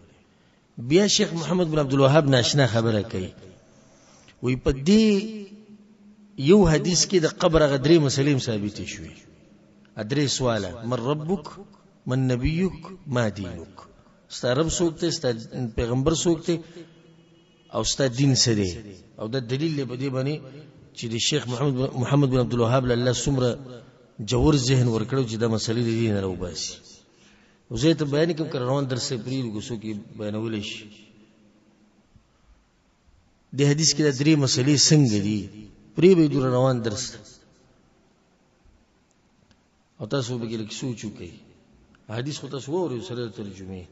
بیا شیخ محمد بن عبد الوهاب ناشنا خبره کوي وی په دې یو حدیث کې د قبر غدري مسلم ثابت شوی ادري سواله من ربک من نبیک ما دینک ستا رب څوک ته ستا پیغمبر څوک ته او ستا دین څه دی او د دلیل په دې باندې چې د شیخ محمد بن عبد الوهاب الله څومره جوور ذهن ورکړو چې دا مسلې د دین راوباسي او زه ته بیان کوم روان درس پرې لګو کې بیانول شي د حدیث کې د درې مسلې څنګه دي پرې به دور روان درس او تاسو به کې سوچ وکړئ حدیث خو تاسو وورئ سره ترجمه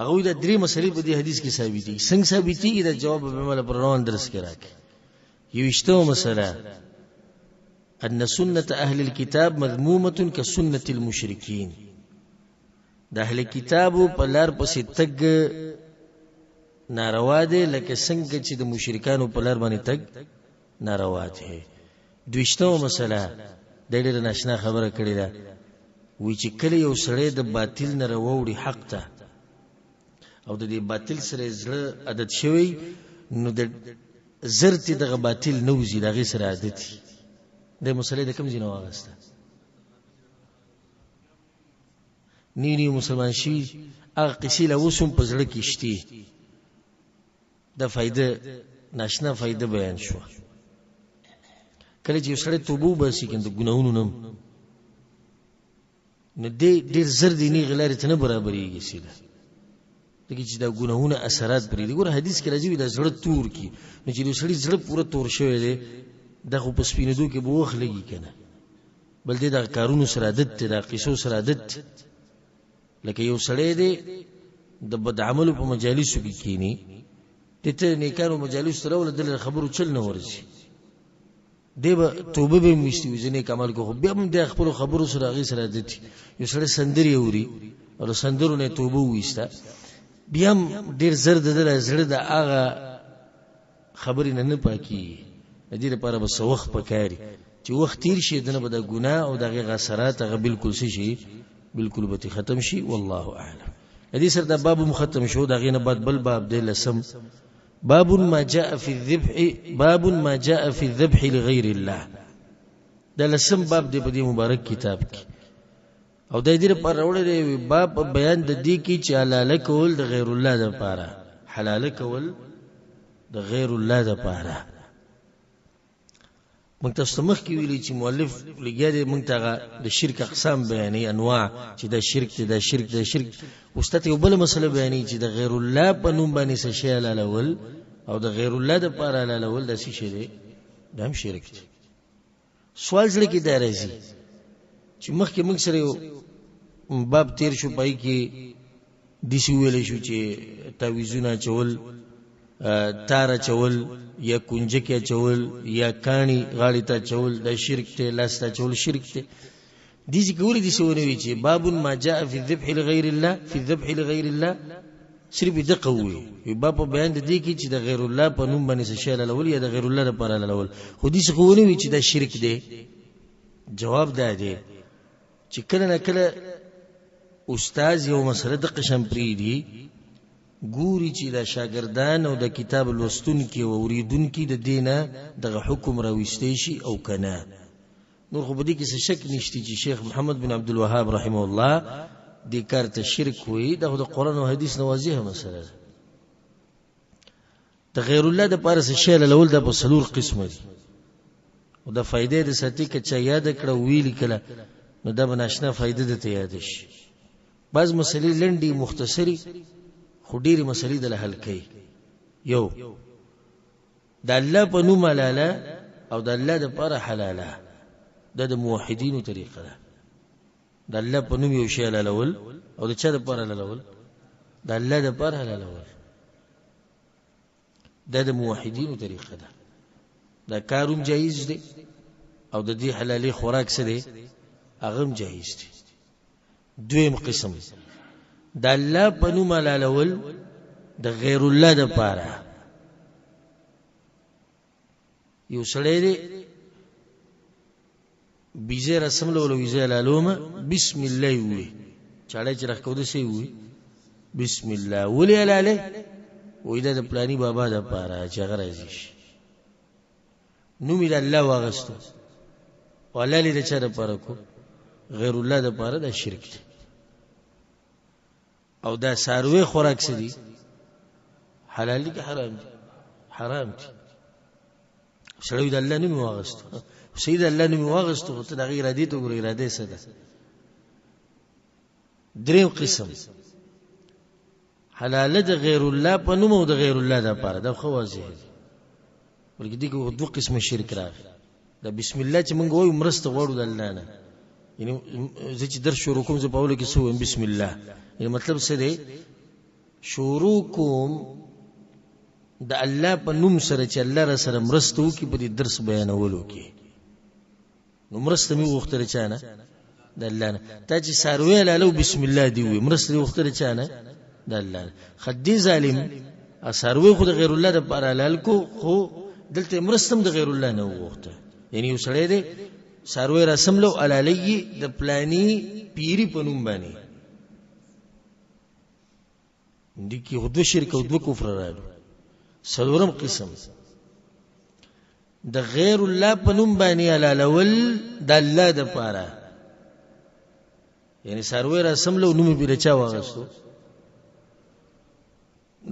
هغه د درې مسلې په دې حدیث کې ثابت دي څنګه ثابت دي دا جواب به مله پر روان درس کې راکړي یوشتو مسله ان سنه اهل الكتاب مذمومه كسنه المشركين د اهل کتابو په لار پسې تګ ناروا دي لکه څنګه چې د مشرکانو په لار باندې تګ ناروا دي دویشتو مسله د ډېر ناشنا خبره کړې ده وی چې کله یو سړی د باطل نه راوړي حق ته او د دې باطل سره زړه عادت شوی نو د زرت دغه باطل نوزي دغه سره عادت د مسلې د کوم ځای نه واغسته نی مسلمان شي هغه قصې له وسوم په زړه کې شتي د فائدہ ناشنا فائدہ بیان شو کله چې سړی توبه وباسي کنده ګناہوں نم نو ډېر زر دي نه غلاري ته نه برابرېږي سیده دغه چې دا ګناہوں اثرات پرې دي ګور حدیث کې راځي دا زړه تور کی نو چې سړی زړه پوره تور شوی دی دغه په سپینېدو کې به وخت لګي کنه بل دې دا کارونو سره عادت دا قصو سره عادت لکه یو سړی دی د بد عملو په مجالسو کې کینی ته نیکانو مجالس سره ول د خبرو چل نه ورسي دیبه توبه به مستوي ځنه کمال کو بیا هم د خپل خبرو سره غي سره عادت یو سړی سندري اوري او سندرو نه توبه وېستا بیا ډیر زرد د زړه د هغه خبرې نه پاکي د دې لپاره به وخت پکاري چې وخت تیر شي دنه به د ګناه او دغه غسرات هغه بالکل شي بالکل به ختم شي والله اعلم دې سره د باب ختم شو دغه نه بعد بل باب دی لسم باب ما جاء في الذبح لغير الله دا لسم باب دی په دې مبارک کتاب کې او د دې پر وړل باب بیان د دې کې چې حلال کول د غیر الله لپاره حلال کول د غیر الله لپاره موږ تاسو مخ کې ویلي چې مؤلف لګیاري موږ ته د شرک اقسام بیانې انواع چې د شرک واستته یو بل مسله بیانې چې د غیر الله په نوم باندې څه شی حلالول او د غیر الله لپاره حلالول د څه شی دی دا هم شرک دی سوال ځل کې دا راځي چې مخکې موږ سره یو باب تیر شو پای کې د څه ویل شو چې تعویذونه چول تار چول یا کنجکه چول یا کانی غاړی ته چول د شرک ته لاسته چول شرک ته دي ذکر دي سونه وی چې باب ما جاء في الذبح لغير الله صرف د قوي باب بیان دي کې چې د غیر الله په نوم باندې شی لول یا د غیر الله لپاره لول خو دي څه وی چې د شرک دی جواب ده دی چې کله نه کله استاد یو مسله د قشم پری دی ګوري چې دا شاګردان او د کتاب لوستون کې او اوریدون کې د دینه دغه حکم راوستي شي او کنه نور خو بدی کې څه شک نشتی چې شیخ محمد بن عبد الوهاب رحمه الله دې کار ته شرک وي د قرآن او حدیث نوازیه مسله د غیر الله د پاره څه شی لول د بسلور قسم دي او د فائدې د ساتي کې چې یاد کړه ویل کله نو دا بناشنا فائدې د ته یاد شي بعض مسلې لنډي مختصری خو ډېری مسلې د حل کوي یو د الله په نوم حلاله او د الله د پاره حلاله د موحدینو طریقه ده د الله په نوم یو شی حلالول او د چا د پاره حلالول د الله د پاره حلالول د موحدینو طریقه ده دا کاروم جایز دی او د دې حلالي خوراک څه دی هغه جایز دی دویم قسم د الله په نوم حلالول د غیر الله د پاره یو سړی دی بیزه رسم له ویزه لالومه بسم الله وی چاړه چې راکو د سی وی بسم الله ولي لاله وې د پلاني بابا د پاره چې غرازي نوم د الله واغستو ولا لري چا د پاره کو غیر الله د پاره د شرک دی او دا ساروی خوراک سدي حلال دي که حرام دي حرام دي سړی د الله نوم واغستو سید الله نوم واغستو ته د غیر دي ته ګور اراده سده دریم قسم حلال د غیر الله په نوم او د غیر الله د پاره د خوازه ولکه دغه دوه قسم شرک راغی دا بسم الله چې موږ وایو مرسته غواړو د الله نه یعنی زه چې درس شروع کوم زه په اول کې سو بسم الله یعنی مطلب څه دی شروع کوم د الله په نوم سره چې الله را سره مرسته وکي په دې درس بیانولو کې نو مرسته می وختره چانه د الله نه تا چې ساروی لاله بسم الله دی وي مرسته وختره چانه د الله نه خدي ظالم ساروی خو د غیر الله د پر حلال کو خو دلته مرستم د غیر الله نه وغوښته یعنی یو سړی دی ساروی رسم لو علالی د پلانی پیری پنوم باندې دي کې هدو شرک او دو کفر راځي سلورم قسم د غیر الله پنوم باندې علالول د الله د پاره یعنی ساروی رسم لو نوم بیرچا واغستو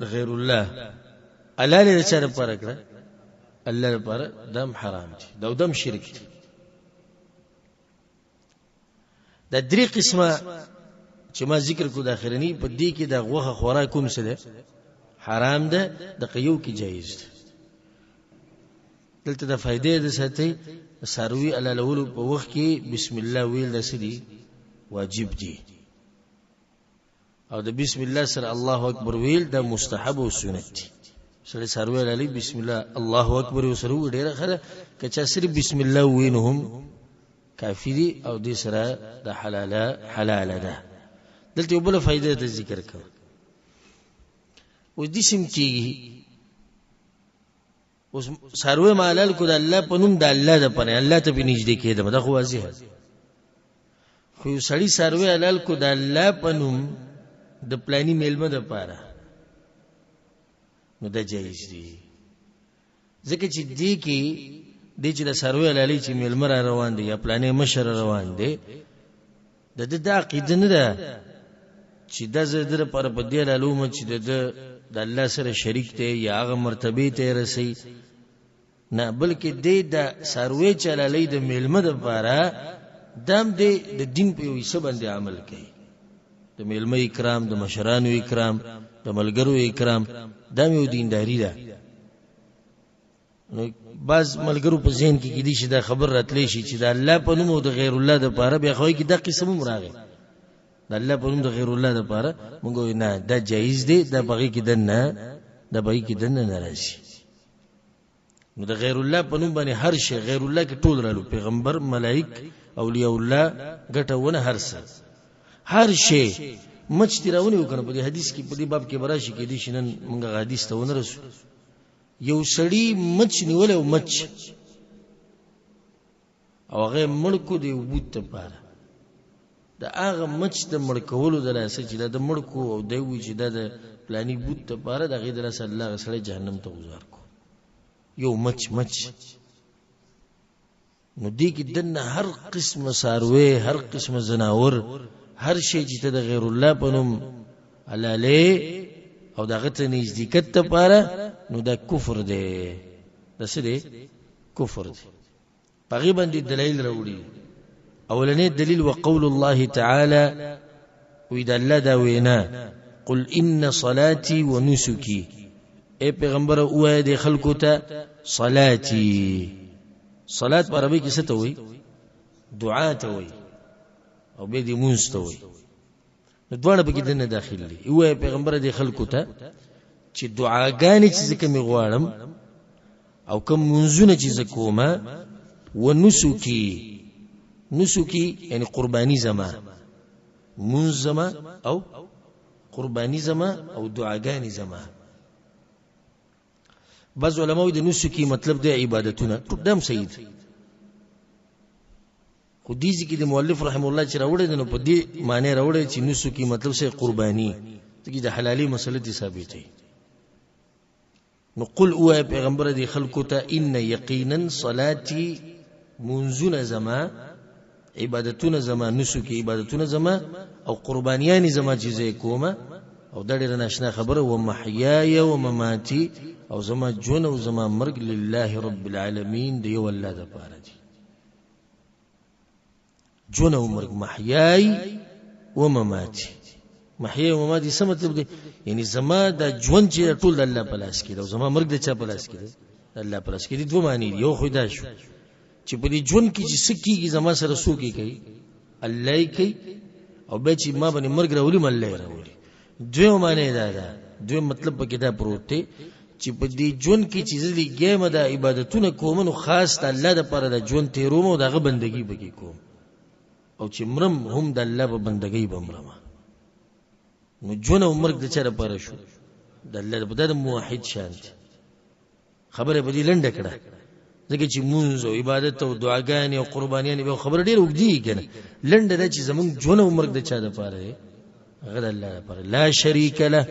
د غیر الله علالی د چا لپاره کړه الله لپاره دم حرام دي دا دم شرک دي دا درې قسمه چې ما ذکر کو د اخرنی په دې کې د غوخه خوراک کوم څه ده حرام ده د قیو کې جایز ده دلته د فائدې د ساتي ساروی علالول په وخت کې بسم الله ویل د سدي واجب دي او د بسم الله سره الله اکبر ویل د مستحب او سنت دي سره ساروی علی بسم الله الله اکبر وسره ډیره خره کچا سره بسم الله وینهم کافی دي او دې سره د حلال ده دلته یو بل فائدې د ذکر کړ او دې سم کیږي اوس ساروی مالل کو د الله په نوم د الله د پنه الله ته بنځ دې کېده دا خو واضح خو سړی ساروی حلال کو د الله په نوم د پلانی میلمه د پاره نو دا جایز دي ځکه چې دې کې د چې د ساروی حلالي چې میلمه را روان دي یا پلانې مشر روان دي د عقیده نه ده چې د زړه پر په دې علوم چې د الله سره شریک دی یا هغه مرتبه ته رسي نه بلکې د ساروی چې حلالي د میلمه د پاره دام د دین په یو څه باندې عمل کوي د میلمه اکرام د مشرانو اکرام د ملګرو اکرام دا یو دینداری ده نو بعض ملګرو په ذهن کې کېدی شي دا خبر راتلی شي چې د الله په نوم او د غیر الله د پاره بیا خو کې دا قسم راغی د الله په نوم د غیر الله د پاره موږ نه دا جایز دی دا بغي کې دنه دا بغي کې دنه ناراضي نو د غیر الله په نوم باندې هر شی غیر الله کې ټول رالو پیغمبر ملائک اولیاء الله ګټونه هر شی مچ تیراونی وکنه په دې حدیث کې په دې باب کې براشي کې دي شنن موږ حدیث ته ونه رسو یو سړی مچ نیول او مچ او هغه مړکو دی وبوت ته پاره دا هغه مچ د مړکولو د لاسه چې د مړکو او دی وی چې د پلاني بوت ته پاره د غیر رسول الله سره جهنم ته گزار کو یو مچ نو دی کې دنه هر قسم ساروي هر قسم زناور هر شی چې د غیر الله په نوم علاله او دغه ته نزدېکت ته پاره نو دا کفر دی د څه دی کفر دی پغی باندې دلیل راوړي اولنې دلیل وقول الله تعالی وإذا الله دا وینا قل ان صلاتي ونسكي اے پیغمبر اوه د خلکو ته صلاتي صلات په عربی کې څه ته وایي دعا ته وایي او به دې مونږ ته وایي نو دواړه به کې دنه داخل دي اوه پیغمبر د خلکو ته چې دعاګانې چې ځکه می غواړم او کوم منځونه چې زکوما ونسکی یعنی قربانی زما منځما او قربانی زما او دعاګانې زما بعض علماء د نسکی مطلب د عبادتونه قدام سید خو دې ځکه د مؤلف رحم الله چې راوړی نو په دې معنی راوړی چې نسکی مطلب سه قربانی ته د حلالي مسله دي ثابت دی نو قل اوه پیغمبر دی خلقو ته ان یقینا صلاتي منزون زما عبادتون زما نسکی عبادتون زما او قربانیان زما چیزې کومه او دا ډېر ناشنا خبره و محیای و مماتی او زما جون او زما مرګ لله رب العالمین دی والله د پاره دي جون او مرګ محیای و مماتی محیای و مماتی څه مطلب دی یعنی زما د ژوند چې ټول د الله په لاس کې دی او زما مرګ د چا په لاس کې دی الله په لاس کې دي دوه معنی دي یو خو دا شو چې په دې ژوند کې چې سکیږي زما سره سوکي کوي الله کوي او به چې ما باندې مرګ راولي مله راولي دوه معنی دا ده دوه مطلب پکې دا پروت دی چې په دې ژوند کې چې زړه ګیم د عبادتونو کوم نو خاص الله د پاره د ژوند تیروم او دغه بندگی بګي کوم او چې مرم هم د الله په بندگی بمرم نو ژوند او مرګ د چا لپاره شو د الله د موحد شانت خبره به دې لنډه کړه ځکه چې مونږ او عبادت او دعاګانې او قربانیان به خبر ډیر وګدي کنه لنډه ده چې زمونږ ژوند او مرګ د چا لپاره دی غد الله لپاره لا شریک له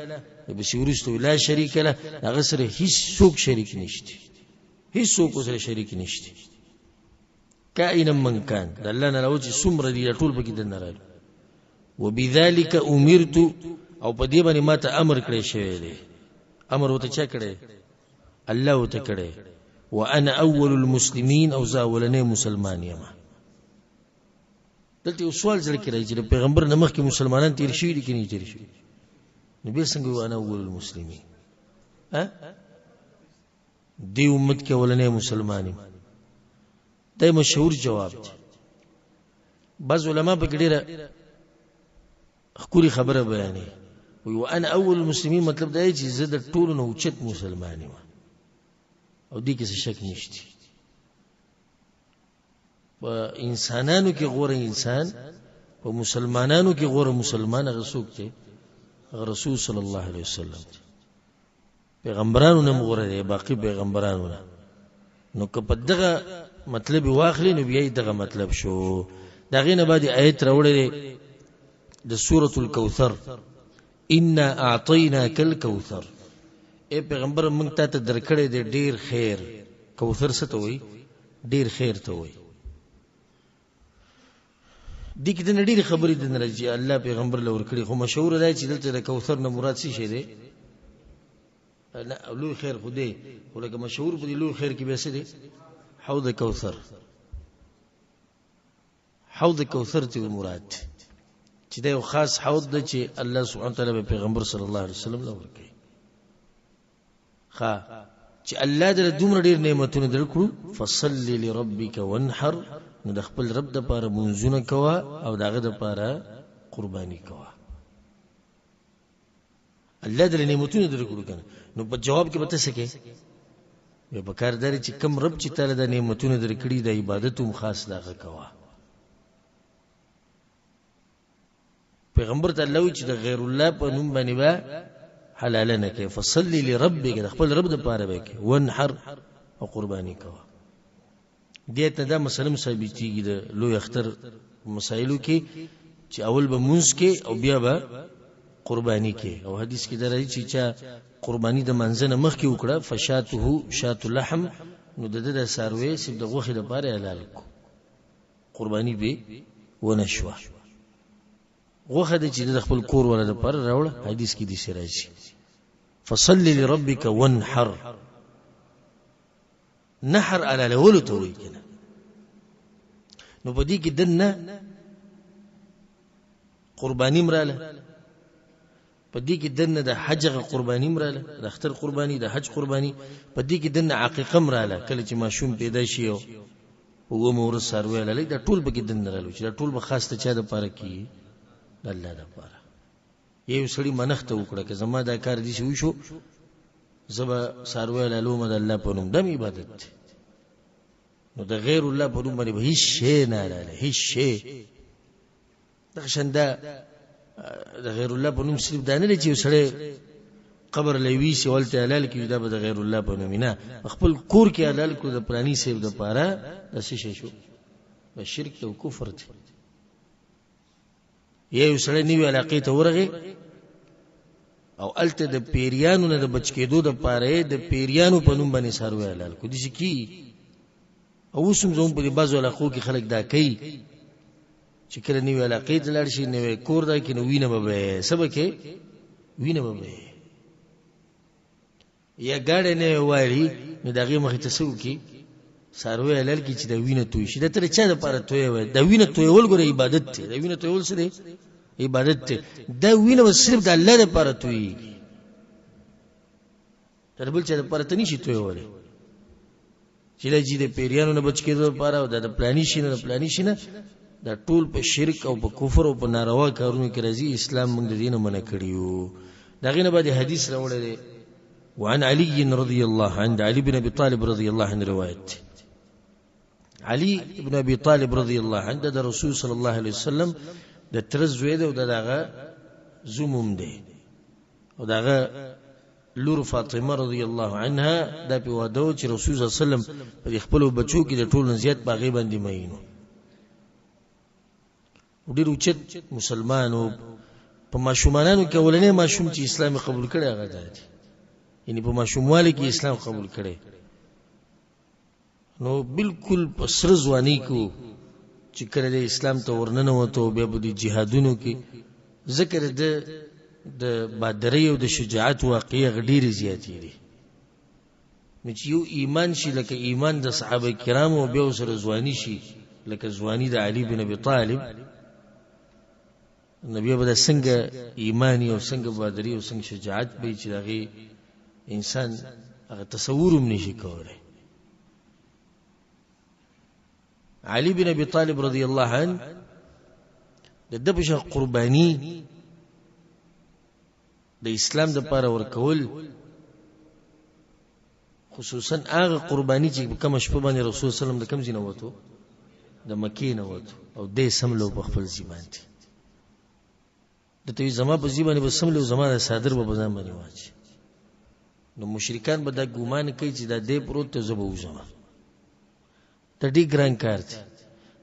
به شورستو لا شریک له هغه سره هیڅ څوک شریک نشته هیڅ څوک سره شریک نشته کائن من کان د الله نه راوځي څومره دی ټول پکې د نراله وبذلک امرت او په دې باندې ماته امر کړی شوی دی امر وته چا کړی الله وته کړی وانا اول المسلمین او زاولنه مسلمان یم دلته سوال ځل کړی چې پیغمبر نمخ کې مسلمانان تیر شوي دي کې نه تیر شوي نبی څنګه وانا اول المسلمین دی امت کې ولنه مسلمان یم دا مشهور جواب دی بعض علما په ډیره خوري خبره بیانې وي وانا اول المسلمین مطلب دا چې زه د ټولو نه اوچت مسلمان یم او دې کې څه شک نشته په انسانانو کې غوره انسان په مسلمانانو کې غوره مسلمان هغه څوک دی رسول صلی الله علیه وسلم پیغمبرانو نه غوره دی باقی پیغمبرانو نه نو که په دغه مطلب واخلې نو بیا دغه مطلب شو دغه نه بعد آیت راوړل د سورۃ الکوثر ان اعطیناک الکوثر اے پیغمبر موږ ته درکړې دې ډیر خیر کوثر څه ته وای ډیر خیر ته وای دې کې د ډیر خبرې د نرجی الله پیغمبر لور کړی خو مشهور دی چې دلته د کوثر نه مراد څه شی دی لا لوی خیر خو دی ولکه مشهور په لوی خیر کې به څه دی حوض کوثر حوض کوثر ته مراد چې دا یو خاص حوض دی چې الله سبحانه وتعالى پیغمبر صلی الله علیه وسلم لور کړی چې الله دې دومره ډیر نعمتونه درکړو فصل لربک وانحر نو د خپل رب د پاره منځونه کوا او دغه د پاره قرباني کوا الله دې نعمتونه درکړو کنه نو په جواب کې به څه کې به بکارداري چې کم رب چې تعالی د نعمتونه درکړي د عبادت هم خاص دغه کوا پیغمبر ته الله چې د غیر الله په نوم باندې با حلال نه کې فصل لربک د خپل رب د پاره به کې وانحر او قرباني کوا دې ته دا مسلم ثابتېږي د لوی اختر مسائلو کې چې اول به منځ کې او بیا به قرباني کې او حدیث کې درایي چې چا قرباني د منځنه مخ کې وکړه فشاته شات اللحم نو د ساروي سب د غوخه د پاره حلال کو قرباني به ونشوا غوخه د چې د خپل کور ولا د پاره راوړه حدیث کې دي سراجي فصل لربك وانحر نحر على الاول توي کنه نو بدی کې دنه قرباني مراله پدې کې دنه د حج قرباني مراله د اختر قرباني د حج قرباني پدې کې دنه عقیقه مراله کله چې ماشوم پیدا شي او وګو مور سروي لاله دا ټول به کې دنه رالو چې دا ټول به خاص ته چا د پاره کی د الله د پاره یو سړی منښت وکړه چې زما دا کار دي شو شو زبا سروي لاله مد الله په نوم د عبادت نو د غیر الله په نوم باندې هیڅ شی نه لاله هیڅ شی د شنده د غیر الله په نوم صرف دانه چې سړی قبر لوي سی ولته حلال کې دا به د غیر الله په نوم نه خپل کور کې حلال کو د پرانی سیب د پاره د شي شو د شرک او کفر ته یو سړی نیو علاقه ته ورغه او الته د پیریانو نه د بچ کېدو د پاره د پیریانو په نوم باندې ساروي حلال کو دي شي او سم زوم په بعضو علاقو کې خلک دا کوي چې کله نیو علاقې ته لړ شي نو کور دا کې نو وینه به سبکه وینه به یا ګاډه نه وایي نو دغه مخ ته سو کې ساروي حلال کې چې د وینه توي شي د تر چا د پاره توي وي د وینه تویول ګره عبادت دی د وینه تویول څه دی عبادت دی د وینه صرف د الله لپاره توي تر بل چا د پاره ته نشي تویول چې لږی د پیریانو نه بچ کېدو لپاره او د پلاني شینه دا ټول په شرک او په کفر او په ناروا کارونو کې راځي اسلام موږ د دینه منع کړیو دغه نه بعد حدیث راوړل وعن علي رضي الله عنه علي بن ابي طالب رضي الله عنه روایت علي بن ابي طالب رضي الله عنه د رسول صلی الله علیه وسلم د ترزوی او دغه زوموم دی او دغه لور فاطمه رضی الله عنها د په وادو چې رسول صلی الله علیه وسلم په خپل بچو کې د ټول زیات باغې باندې مینو ډیر اوچت مسلمانو په ماشومانو کې ولنې ماشوم چې اسلام قبول کړي هغه دی یعنی په ماشوموالي کې اسلام قبول کړي نو بالکل په سر ځواني کو چې کله د اسلام ته ورننه وته بیا په جهادونو کې ذکر د بادرۍ او د شجاعت واقعي غډيري زیاتې دي نو چې یو ایمان شي لکه ایمان د صحابه کرامو بیا سره ځواني شي لکه ځواني د علي بن ابي طالب نبی به څنګه ایمانی او څنګه بادرۍ او څنګه شجاعت به چې دغه انسان هغه تصور هم نشي کولای علي بن ابي طالب رضی الله عنه د دبشه قرباني د اسلام د لپاره ورکول خصوصا هغه قرباني چې کوم شپه باندې رسول صلی الله علیه وسلم د کوم ځای نه وته د مکې نه وته او د سملو په خپل ځای باندې د توي زما په ځای باندې به سملو زما د صادر په ځای باندې واچي نو مشرکان به دا ګومان کوي چې دا دې پروت ته زبو وځم ته ډی ګران کار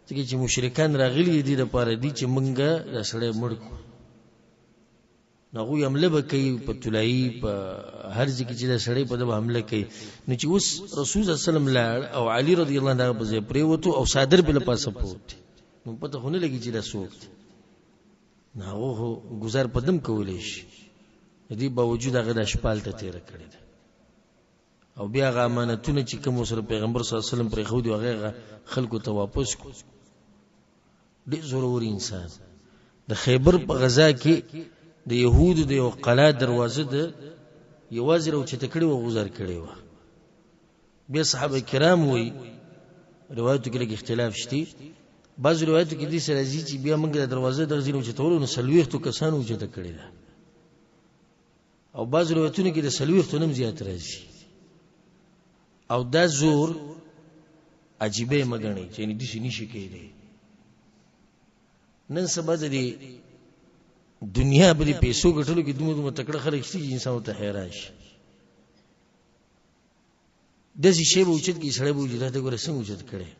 دی چې مشرکان راغلي دي د پاره دي چې مونږه رسړې مړ کو نغو حمله وکي په تلای په هر ځکه چې د سړی په دغه حمله کوي نو چې اوس رسول الله صلی الله علیه وسلم لاړ او علي رضی الله عنه په ځای پریوتو او صادر په لپاسه پوت نو پته خونه لګی چې دا سوق نو گزار پدم کولې شي دې باوجود هغه د شپال ته تیر کړی او بیا هغه امانتونه چې کوم سره پیغمبر صلی الله علیه وسلم پرې خو دی هغه خلکو ته واپس کو ډېر ضروري انسان د خیبر په غزا کې د يهودو د یو قلا دروازه د یوازې راو چې تکړه و گزار کړي و بیا صحابه کرام وی روایتو کې اختلاف شتي بعض روایتو کې دې سره زی چې بیا موږ د دروازه درځینو چې تورو نو سلويختو کسانو چې تکړه ده او بعض روایتونو کې د سلويختو نم زیات راځي او دا زور عجیبه مګنی چې نه دي نشي کېږي نن سبا د دنیا بری پیسو ګټلو کې دومره تکړه خلک شي چې انسان ته حیران شي د دې شی به وچت کې سړی به وجدا ته ګور څنګه وجد کړي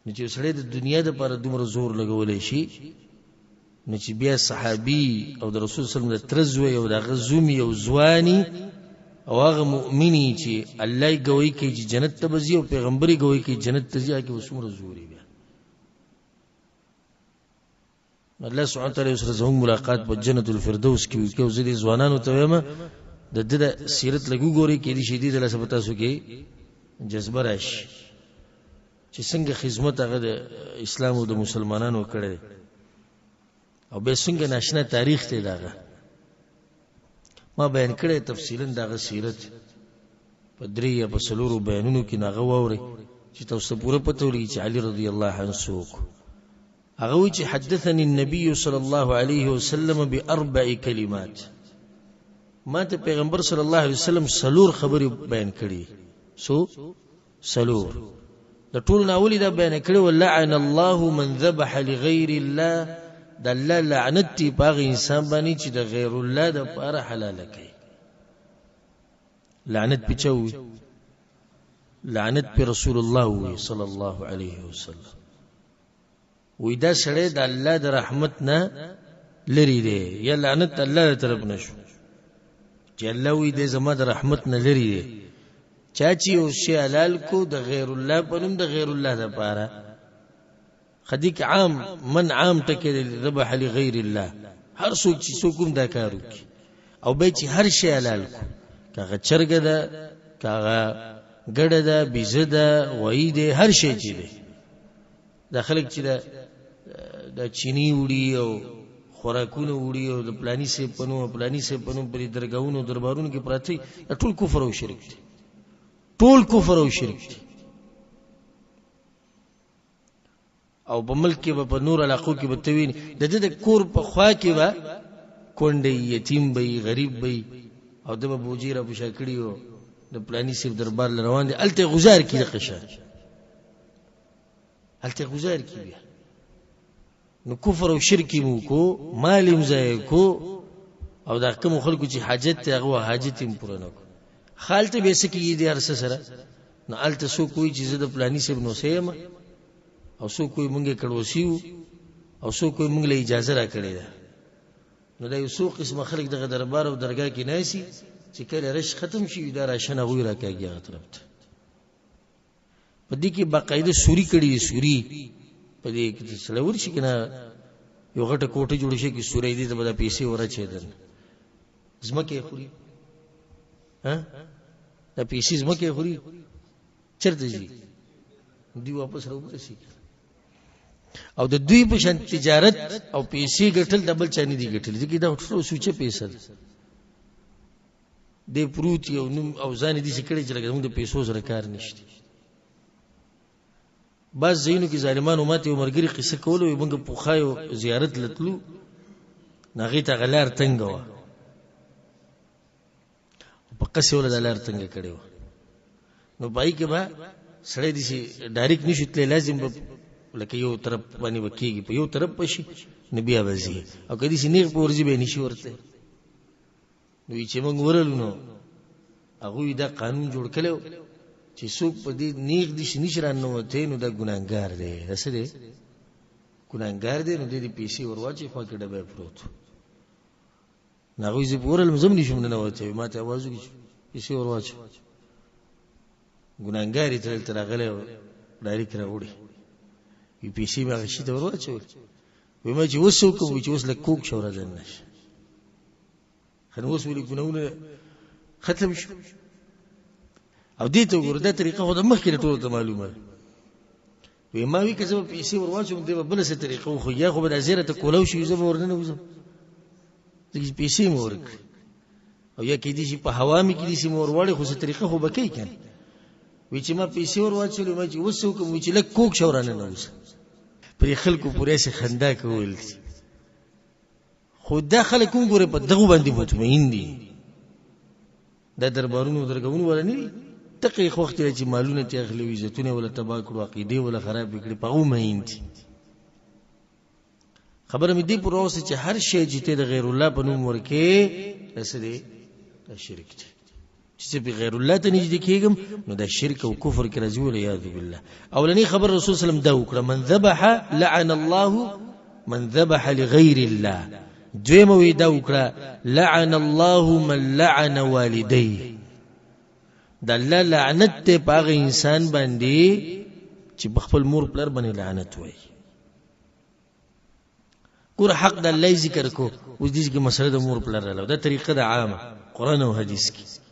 نو چې سړی د دنیا د پر دومره زور لګولې شي نو چې بیا صحابي او د رسول صلی الله علیه وسلم د ترزوی او د غزومی او زوانی او هغه مؤمنی چې الله یې ګوي کوي چې جنت ته بزي او پیغمبري ګوي کوي جنت ته ځي کې وسمره زوري بیا الله سبحانه وتعالى سره زموږ ملاقات په جنت الفردوس کې وي او زه ځوانانو ته وایم د دې سیرت لګو ګوري کې دي شدید له سبتا سو کې جذبه راشي چې څنګه خدمت هغه د اسلام او د مسلمانانو کړي او به څنګه ناشنا تاریخ ته داغه ما بیان کړی تفصیلا دغه سیرت په درې یا په څلورو بیانونو کې ناغه ووري چې تاسو پوره پته ولګي چې علي رضی الله عنه څوک هغه وی چې حدثني النبي صلى الله عليه وسلم باربع كلمات ما ته پیغمبر صلی الله علیه وسلم سلور خبرې بیان کړي سلور د ټول ناولې دا بیان کړي ولعن الله من ذبح لغير الله د الله لعنت دی باغ انسان باندې چې د غیر الله د لپاره حلال کوي لعنت پچوي لعنت په رسول الله صلی الله علیه وسلم وې دا سړی د الله د رحمت نه لري دی یا لعنت الله تر طرف نشو چې الله وی دې زما د رحمت نه لري دی چا چې او شی حلال کو د غیر الله په نوم د غیر الله لپاره خدیک عام من عام ټکی ذبح لغیر الله هر څوک چې څوک هم دا کار وکړي او به چې هر شی حلال کو کاغه چرګ ده کاغه ګډه ده بیزه ده وای ده هر شی چې ده د خلک چې د چینی وړي او خوراکونه وړي او د پلانی سي پنو پر درگاہونو دربارونو کې پراته ټول کفر او شرک دي ټول کفر او شرک دي او په ملک کې په نور علاقو کې بتوین د دې کور په خوا کې وا کونډې یتیم به غریب به او د بوجیره په شکړیو د پلانی سي دربار روان دي الته گزار کی د قشا الته گزار کی بیا نو کفر او شرک مو کو مال مزای کو او دا کوم خلکو چې حاجت ته هغه حاجت هم پوره نه کو خالته به سکی دي ارسه سره نو الته سو کوئی چیز د پلانی سي نو سیم او سو کوئی مونږه کړوسیو او سو کوئی مونږ له اجازه را کړی دا نو دا یو سو قسم خلک دغه دربار او درگاه کې ناسي چې کله رش ختم شي دا راشنه غوي را کوي هغه طرف ته په دې کې باقاعده سوري کړي سوري په دې کې څلور شي کنه یو غټه کوټه جوړ شي کې سوري دې ته بدا پیسې ورچې دن زمکه خوري ها دا پیسې زمکه خوري چرته دي دی واپس راوځي او د دوی په شان تجارت او پیسې ګټل ډبل چانی دي ګټل دي دا ټول سوچه پیسې د پروت یو نوم او ځان دي چې کړي چې لکه موږ د پیسو سره کار نشته بعض زینو کې ظالمانو ماته عمرګری قصه کول او موږ په خایو زیارت لتلو ناغي ته غلار تنگ و په قصه ول د لار تنگ کړي نو پای کې با سړی دي چې ډایرکټ نشوتله لازم لکه یو طرف باندې وکیږي په یو طرف پشي نبی اوازي او کدي چې نیغ په ورځي به نشي ورته نو چې موږ ورلو نو هغه دا قانون جوړ کړو چې څوک په دې نیغ دي نشران نو ته نو دا ګناګار دی رسې دی ګناګار دی نو دې پیسې ورواچي خو کې ډبه پروت ناغوی زه ورل مزم نشم نه وته ماته आवाज وکړي پیسې ورواچي ګناګاری تل راغله ډایرکټ راوړي یو پیسې ما شي ته ورواچو وې ما چې وسو کوم چې وس لک کوک شو راځن نشه خنه وس ولي ګناونه ختم شو او دې ته ګوردا طریقه خو د مخکې ټول ته معلومه وې ما وی کزه پیسې ورواچو دې بل څه طریقه خو یا خو به زیره ته کولو شي زه ورننه وزم دې پیسې مور او یا کې دې شي په هوا می کې دې شي مور وړي خو څه طریقه خو بکې کړي وی چې ما پیسې ورواچلو ما چې وسو کوم چې لک کوک شورانه نه وس پر خلکو پورې څه خندا کول خو دا خلک کوم ګوره په دغه باندې مطمئن دي دا دربارونو درګونو ولني تقي وخت چې مالونه ته اخلي عزتونه ولا تبا کړو عقیده ولا خراب کړي په غو مهین دي خبره مې دی پر اوسه چې هر شی چې ته د غیر الله په نوم ورکه رسېږي دا شرک دی چې به غیر الله ته نږدې کېږم نو دا شرک او کفر کې راځي ول یاذ بالله اولنی خبر رسول صلی الله علیه وسلم دا وکړه من ذبح لعن الله من ذبح لغیر الله دویمه وی دا وکړه لعن الله من لعن والديه دا الله لعنت ته پاغه انسان باندې چې خپل مور پلر باندې لعنت وای ګور حق د الله ذکر کو اوس دې کې مسله د مور پلر رااله دا طریقه د عامه قران او حدیث کې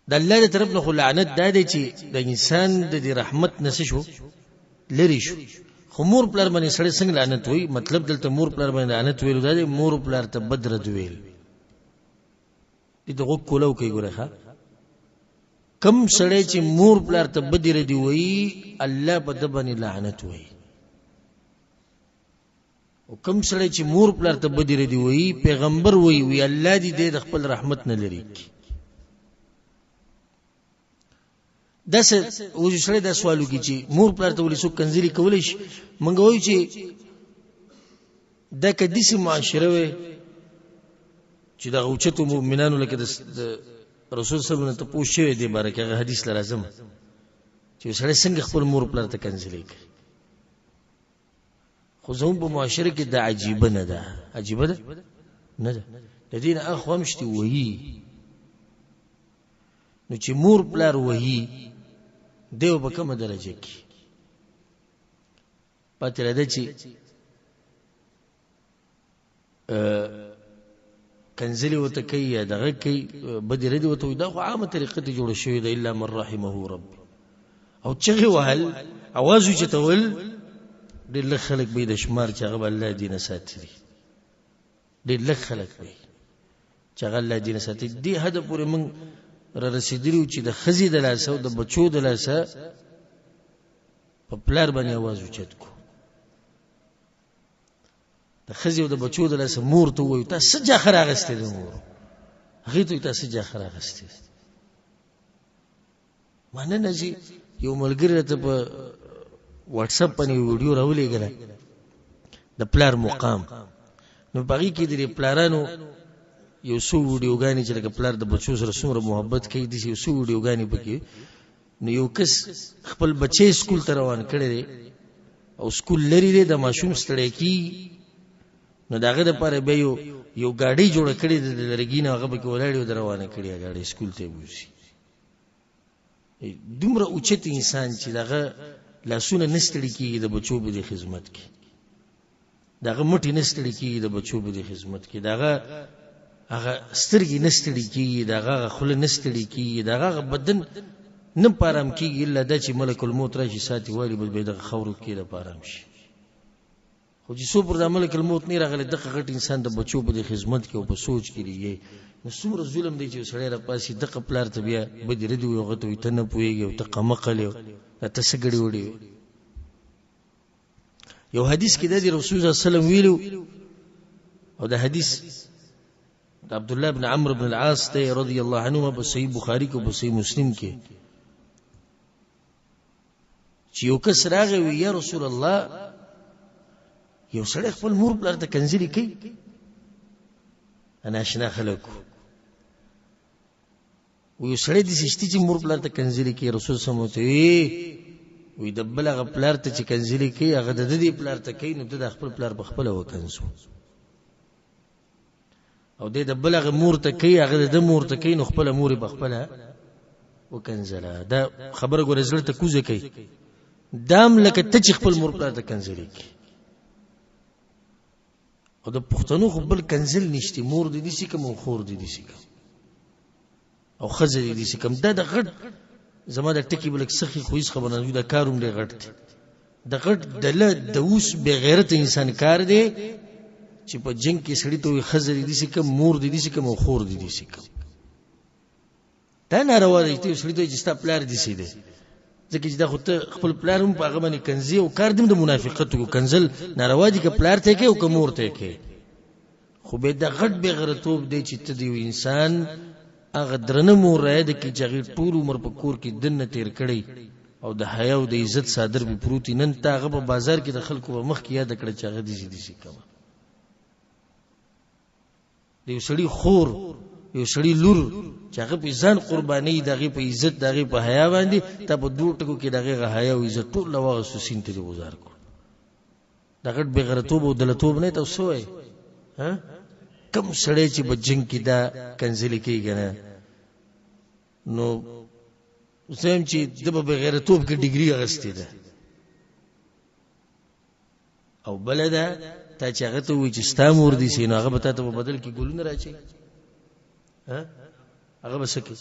د الله تر طرف له لعنت دا دی چې د انسان د رحمت نس شو لری شو خو مور پلر باندې سړی څنګه لعنت وای مطلب دلته مور پلر باندې لعنت ویل دا دی مور پلر ته بدر دویل دې دغه کولو کوي ګوره کم سړی چې مور پلر ته بدر دی وای الله په د باندې لعنت وای او کم سړی چې مور پلر ته بدر دی وای پیغمبر وای الله دې د خپل رحمت نه لري داسه وځي سره د سوالو کې چې مور پلار ته ولې څوک کنځري کولای شي مونږ وایو چې د کديسي معاشره وي چې د اوچتو مؤمنانو لکه د رسول صلی الله علیه وسلم ته پوښتنه دی بارکه حدیث لازم چې سره څنګه خپل مور پلار ته کنځري کوي خو زموږ په معاشره کې د عجیب نه ده عجیب ده نه ده لدین اخو مشتي وهي نو چې مور پلار وهي دیو په کومه درجه کې پاتې راځي چې کنزلی وته کوي یا دغه کوي بدی ردی وته دا خو عامه طریقه ته جوړ شوی دی الا من رحمه رب او چغه وهل اواز چتول ډېر لږ خلک به د شمار چې هغه الله دین ساتي ډېر لږ خلک به چې هغه الله دین ساتي دې حد پورې موږ را رسیدلو چې د خزي د لاسه او د بچو د لاسه په پلار باندې आवाज وچت کو د خزي او د بچو د لاسه مور ته وایي تاسو څه ځخره غستې د مور هغه ته تاسو ځخره غستې مانه نه جی یو ملګری ته په واتس اپ باندې ویډیو راولېګل د پلار مقام نو باقي کې د پلارانو یو څو ویډیوګانې چې لکه پلار د بچو سره څومره محبت کوي دي یو څو ویډیوګانې پکې نو یو کس خپل بچي سکول ته روان کړي او سکول لري د ماشوم ستړی کی نو داغه د پاره به یو ګاډي جوړ کړي د لرګینه هغه به ولاړی روانه کړي ګاډي سکول ته وځي دومره اوچت انسان چې دغه لاسونه نستړي کیږي د بچو په خدمت کې دغه مټي نستړي کیږي د بچو په خدمت کې دغه هغه سترګې نستړي کیږي دغه خله نستړي کیږي دغه بدن نه پارام کیږي الا د چې ملک الموت راشي ساتي والی به دغه خورو کې د پارام شي خو چې څو پر د ملک الموت نه راغلی دغه غټ انسان د بچو په خدمت کې او په سوچ کې لري نو څومره ظلم دی چې سړی را پاسي دغه پلار ته بیا بدی ردی یو غته ته نه پويږي او ته قمقلی ته سګړی وړي یو حدیث کې د رسول الله صلی الله علیه وسلم ویلو او د حدیث د عبد الله بن عمرو بن العاص ته رضی الله عنهما په صحیح بخاری کې او په صحیح مسلم کې چې یو کس راغی وی یا رسول الله یو سړی خپل مور پلار ته کنځلي کوي انا آشنا خلکو وی سړی د سشتي چې مور پلار ته کنځلي کوي رسول صلی الله علیه وسلم وی د بلغه پلار ته چې کنځلي کوي هغه د دې پلار ته کوي نو د خپل پلار په خپل وکنځو او د بلغه مور ته کوي هغه د مور ته کوي نو خپل مور په خپل وکنځله دا خبره ګور زړه ته کوزه کوي دام لکه ته چې خپل مور پلار ته کنځلي کوي او د پښتنو خپل کنزل نشته مور د دې سي کوم خور د دې سي کوم او خزر د دې سي کوم د غټ زما د ټکی بلک سخی خوېس خبرونه د کاروم دی غټ د غټ د اوس به غیرت انسان کار دی چې په جنگ کې سړی ته خزر د دې سي کوم مور د دې سي کوم خور د دې سي کوم دا ناروا دی چې سړی ته چې ستا پلار دي سي دی ځکه چې دا خو ته خپل پلار هم په هغه باندې کنځي او کار دم د منافقت کو کنزل ناروا دي ک پلار ته کې او ک مور ته کې خو به د غټ به غرتوب دی چې ته دی انسان هغه درنه مور راید کی چې ټول عمر په کور کې دنه تیر کړي او د حیا او د عزت صادر به پروتي نن تا هغه په بازار کې د خلکو په مخ کې یاد کړ چې هغه دي سي کوم دی سړی خور یو سړی لور چې هغه په ځان قرباني دغه په عزت دغه په حیا باندې ته په دوه ټکو کې دغه حیا او عزت ټول لوغه سوسین ته گزار کړ دغه به غرتوب او دلتوب نه ته سوې ها کم سړی چې بجنګ کې دا کنځلې کېږي نه نو زم چې د به غیرتوب کې ډیګري اغستې ده او بلدا ته چې هغه ته وي چې ستا مور دي سي نو هغه به ته په بدل کې ګلونه راچي ها هغه بسکه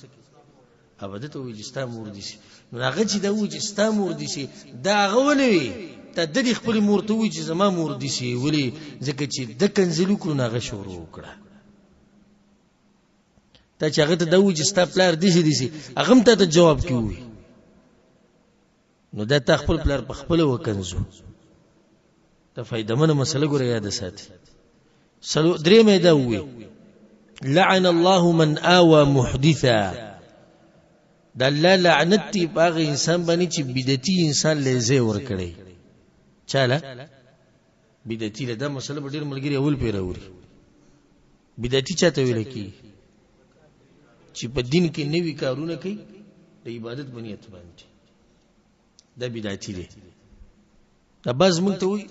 ابدا ته وي چې ستا مور دي سي نو هغه چې دا وي چې ستا مور دي سي دا غولوي ته د دې خپل مور ته وي چې زما مور دي سي ولي ځکه چې د کنځلو کړو هغه شروع وکړه ته چې هغه ته دا وي چې ستا پلار دي سي هغه ته جواب کوي نو دا ته خپل پلار په خپل وکنځو ته فائدہ منه مسله ګره یاد ساتي سلو درې مې دا وي لعن الله من آوى محدثا دا الله لعنت باغ انسان باندې چې بدعتي انسان لزه ور کړی چاله بدعتي له دا مسله ډیر ملګری اول پیراوري بدعتي چاته ویل کی چې په دین کې نوې کارونه کوي د عبادت بنیت باندې دا بدعتي دی دا باز مونږ ته وي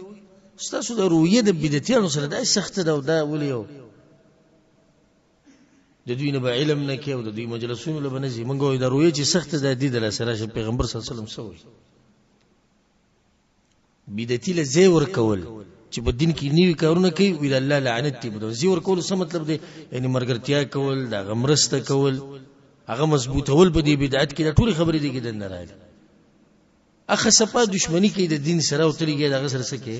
ستاسو د رویه د بدعتیانو سره دا سخت ده او دا ولیو د دوی نه به علم نه کوي او د دوی مجلسونو له به نه ځي. موږ وایو دا رویه چې سخته ده دې د لاسه راشه پیغمبر صلی الله علیه وسلم څه وایي بدعتي له ځای ورکول چې په دین کې نوي کارونه کوي وي د الله لعنت دی. په ځای ورکول څه مطلب دی؟ یعنی مرګرتیا کول د هغه مرسته کول هغه مضبوطول په دې بدعت کې د ټولې خبرې دي کې د نه راځي. اخه صفه دشمنی کوي د دین سره او ترېږي د هغه سره څه کوي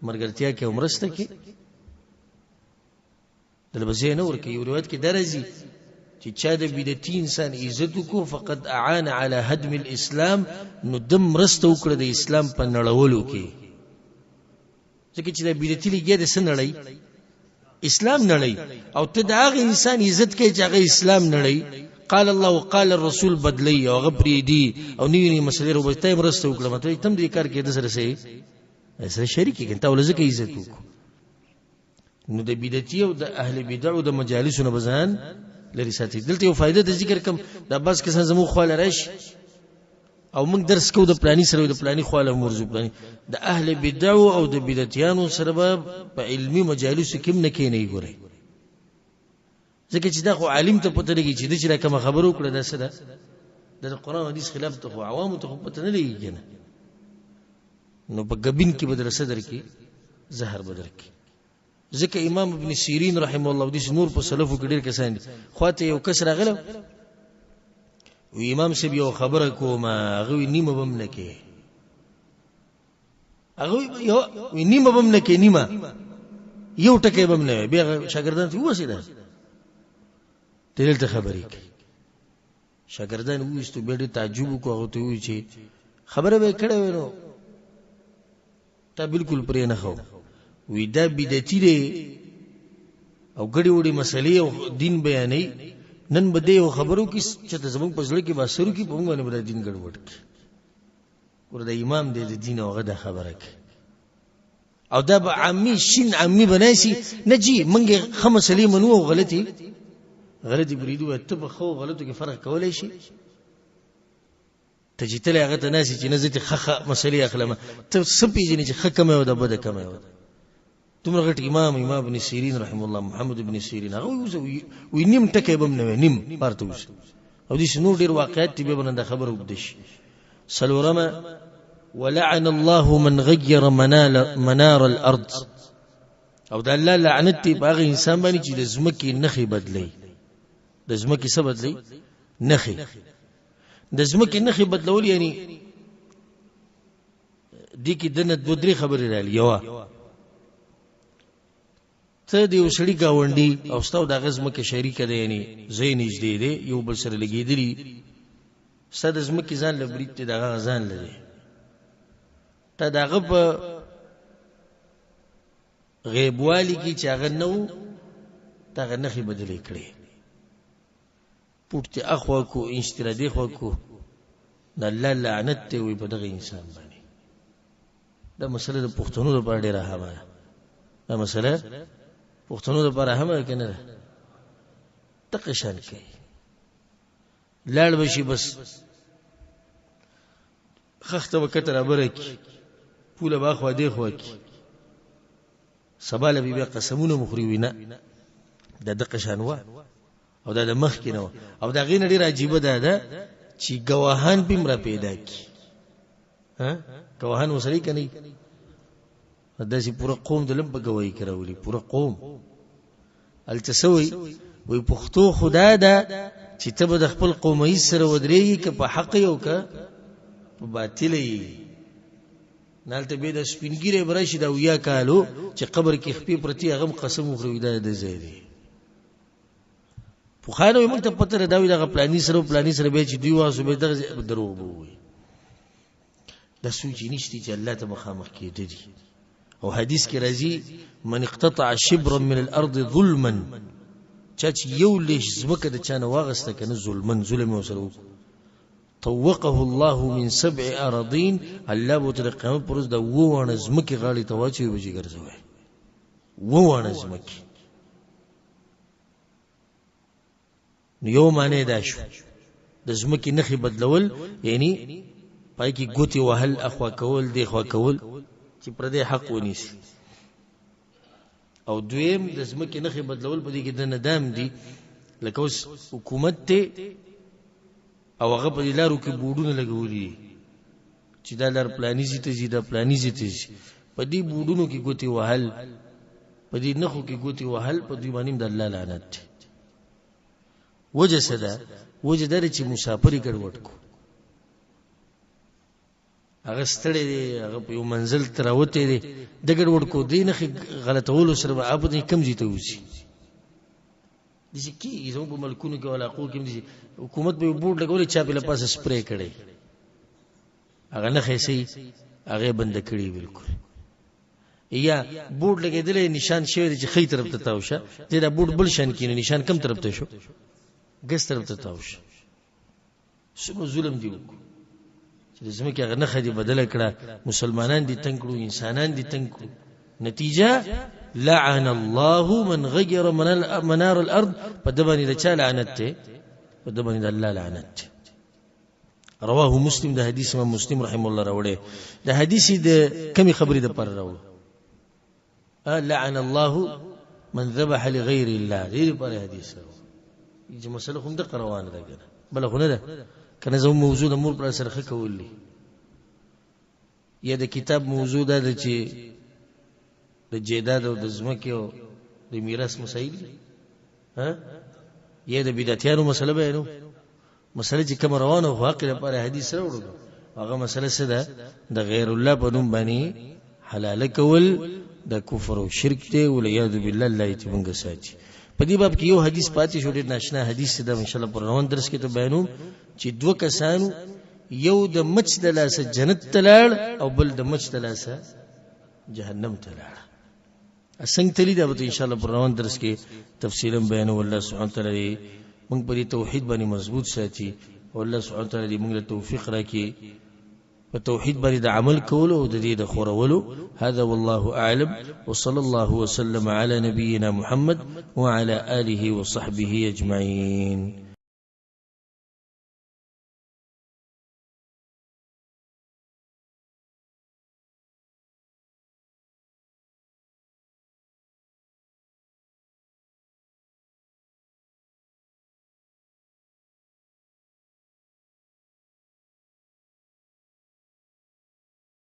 مرګرتیا کوي او مرسته کوي د لبزې نه ورکوي. یو روایت کې درځي چې چا د بدعتي انسان عزت وکړو فقط اعان على هدم الاسلام نو دم مرسته وکړه د اسلام په نړولو کې. ځکه چې د بدعتي لګي د سنړی اسلام نړی او ته د هغه انسان عزت کوي چې هغه اسلام نړی قال الله وقال الرسول بدلی او غبري دي او نوې مسلې روبته مرسته وکړه مته تم دې کار کې د سره سره شریک کېږي ته ولزه کې عزت وکړو. نو د بدعتي او د اهل بدع او د مجالسونو بزان لري ساتي. دلته یو فائدہ د ذکر کم د بس کسان زمو خواله راش او موږ درس کو د پلاني سره د پلاني خواله مرزو پلاني د اهل بدع او د بدعتيانو سره په علمي مجالسو کې نه کېنی ګوري. ځکه چې دا خو عالم ته پته لګي چې د چې کوم خبرو کړه دا څه ده د قرآن او حدیث خلاف ته عوامو ته پته نه لګي کنه. نو په غبین کې بدر صدر کې زهر بدر کې. ځکه امام ابن سیرین رحمه الله د نور په سلفو کې ډیر کسان دي خواته یو کس راغله و امام سیب یو خبره کومه هغه نیمه بم نه کې هغه یو نیمه بم نه کې نیمه یو ټکی بم نه بیا شاګردان ته وسیده دلته خبرې کوي. شاګردان وښتو به ډېر تعجب کوو ته وی چې خبره به کړه ورو ته بالکل پرې نه خو وی دا بدعتي دی او ګډي وډي مسلې او دین بیانې نن بده یو خبرو کې چې زموږ په ځل کې واسرو کې په موږ باندې بل دین ګډوډ کی ورته امام دې د دین او غدا خبره کوي او دا به عامي شین عامي بناسي نجي منګه خمس سلیم نو غلطي بریدو ته په خو غلطو کې فرق کولای شي ته چې تل هغه ته ناسي چې نزته خخه مسلې اخلمه ته سپی جنې چې خکمه او د بده کمه و تمره غټ امام ابن سیرین رحم الله محمد ابن سیرین هغه وی نیم ټکه بم نه نیم پارته وس او دې شنو ډیر واقعیت تی به بنده خبر وبدش سلورما ولعن الله من غير منار الارض او د الله لعنت تی باغ انسان باندې چې د زمکه نخي بدلی د زمکه څه بدلی نخي د زمکه نخي بدلول یعنی دې کې دنه دوه درې خبرې راځي یو ته دی وسړي گاونډي او ستو د غزمکه شریک دی یعنی زین نږدې دی یو بل سره لګیدلی ستاسو زمکه ځان لبریت ته دغه غزان لري ته دغه په غیبوالی کی چې هغه نو دغه نخي بدلې کړې پورته اخوا کو انشترادي خو کو د الله لعنت ته وي په دغه انسان باندې. دا مسله د پښتنو لپاره ډیره هامه دا مسله پښتنو لپاره هامه کنه تقشان کوي لاړ بشي بس خخته وکړه رابره کی پوله باخوا دی خو کی سباله بیا قسمونه مخري وینا د دقشان و او د مخ کې نو او دا غین ډیر عجیب ده چې گواهان بیم را پیدا کی ها گواهان وسري کني داسې پورا قوم د لم په گواہی کراولي پورا قوم التسوي وي پختو خدا ده چې ته به د خپل قومي سره ودرېږي که په حق یو که په باطل یې نالته به د سپینګیره براشي دا ویا کالو چې قبر کې خپې پرتی هغه قسم وخوري دا د زیری په خاله موږ ته پته راوي دا پلاني سره به چې دوی واسو به دغه درو بوي د سوچ نشتی چې الله ته مخامخ کېږي. او حدیث کې راځي من اقتطع شبرا من الارض ظلما چاچ یو لش زمکه د چانه واغسته کنه ظلم وسره طوقه الله من 7 اراضين الله بو تر قیامت پر د وونه زمکه غاړي تواچي وږي ګرځوي وونه زمکه یو معنی دا شو د زمکه نخي بدلول یعنی پای کی ګوتی وهل اخوا کول دی خوا کول چې پر دې حق ونیسي. او دویم د زمکه نخي بدلول په دې کې د ندام دي لکه اوس حکومت ته او هغه په لارو کې بورډونه لګولي چې دا لار پلاني زی ته زی دا پلاني زی ته زی په دې بورډونو کې ګوتې وهل په دې نخو کې ګوتې وهل په دې باندې د الله لعنت وجه صدا وجه در چې مسافری ګډوډ کو هغه ستړي دي هغه په یو منزل تر وته دي د ګډوډ کو دي نه غلطولو سره به په کم زی ته وځي دي کی زمو په ملکونو کې علاقو کې دي حکومت به بورډ لګولې چا په لپاسه سپری کړي هغه نه خېسي هغه بند کړي بالکل یا بورډ لګیدل نشان شوی چې خې طرف ته تاوشه دا بورډ بل شان کې نشان کم طرف ته شو ګس طرف ته تاوشه څومره ظلم دی چې زموږ هغه نه خدي بدل کړه مسلمانان دي تنگ کړو انسانان دي تنگ کړو نتیجه لعن الله من غير منار الارض فدبني لچا لعنت فدبني الله لعنت رواه مسلم ده حدیث امام مسلم رحم الله راوړي ده حدیث ده کمی خبرې ده پر راوړو لعن الله من ذبح لغير الله دې پر حدیث چې مسله هم ده روانه ده کنه بل خو نه ده کنه زمو موضوع د مور پر سره خکولې یا د کتاب موضوع ده چې د جیداد او د زمکه او د میراث مسائل ها یا د بدعتانو مسله بیانو مسله چې کوم روانه واقع لپاره حدیث راوړو هغه مسله څه ده د غیر الله په نوم باندې حلال کول د کفر او شرک ته ولعیاذ بالله الله ته موږ ساتي په دې باب کې یو حدیث پاتې شو ډېر ناشنا حدیث ده ان شاء الله پر روان درس کې ته بیانوم چې دوه کسانو یو د مچ د لاسه جنت تلاړ او بل د مچ د لاسه جهنم تلاړ څنګه تلی دا به ان شاء الله پر روان درس کې تفصیلا بیانو الله سبحانه وتعالى موږ په توحید باندې مضبوط ساتي او الله سبحانه وتعالى موږ له توفیق راکړي په توحید باندې د عمل کولو او د دې د خورولو هذا والله اعلم وصلى الله وسلم على نبينا محمد وعلى اله وصحبه اجمعين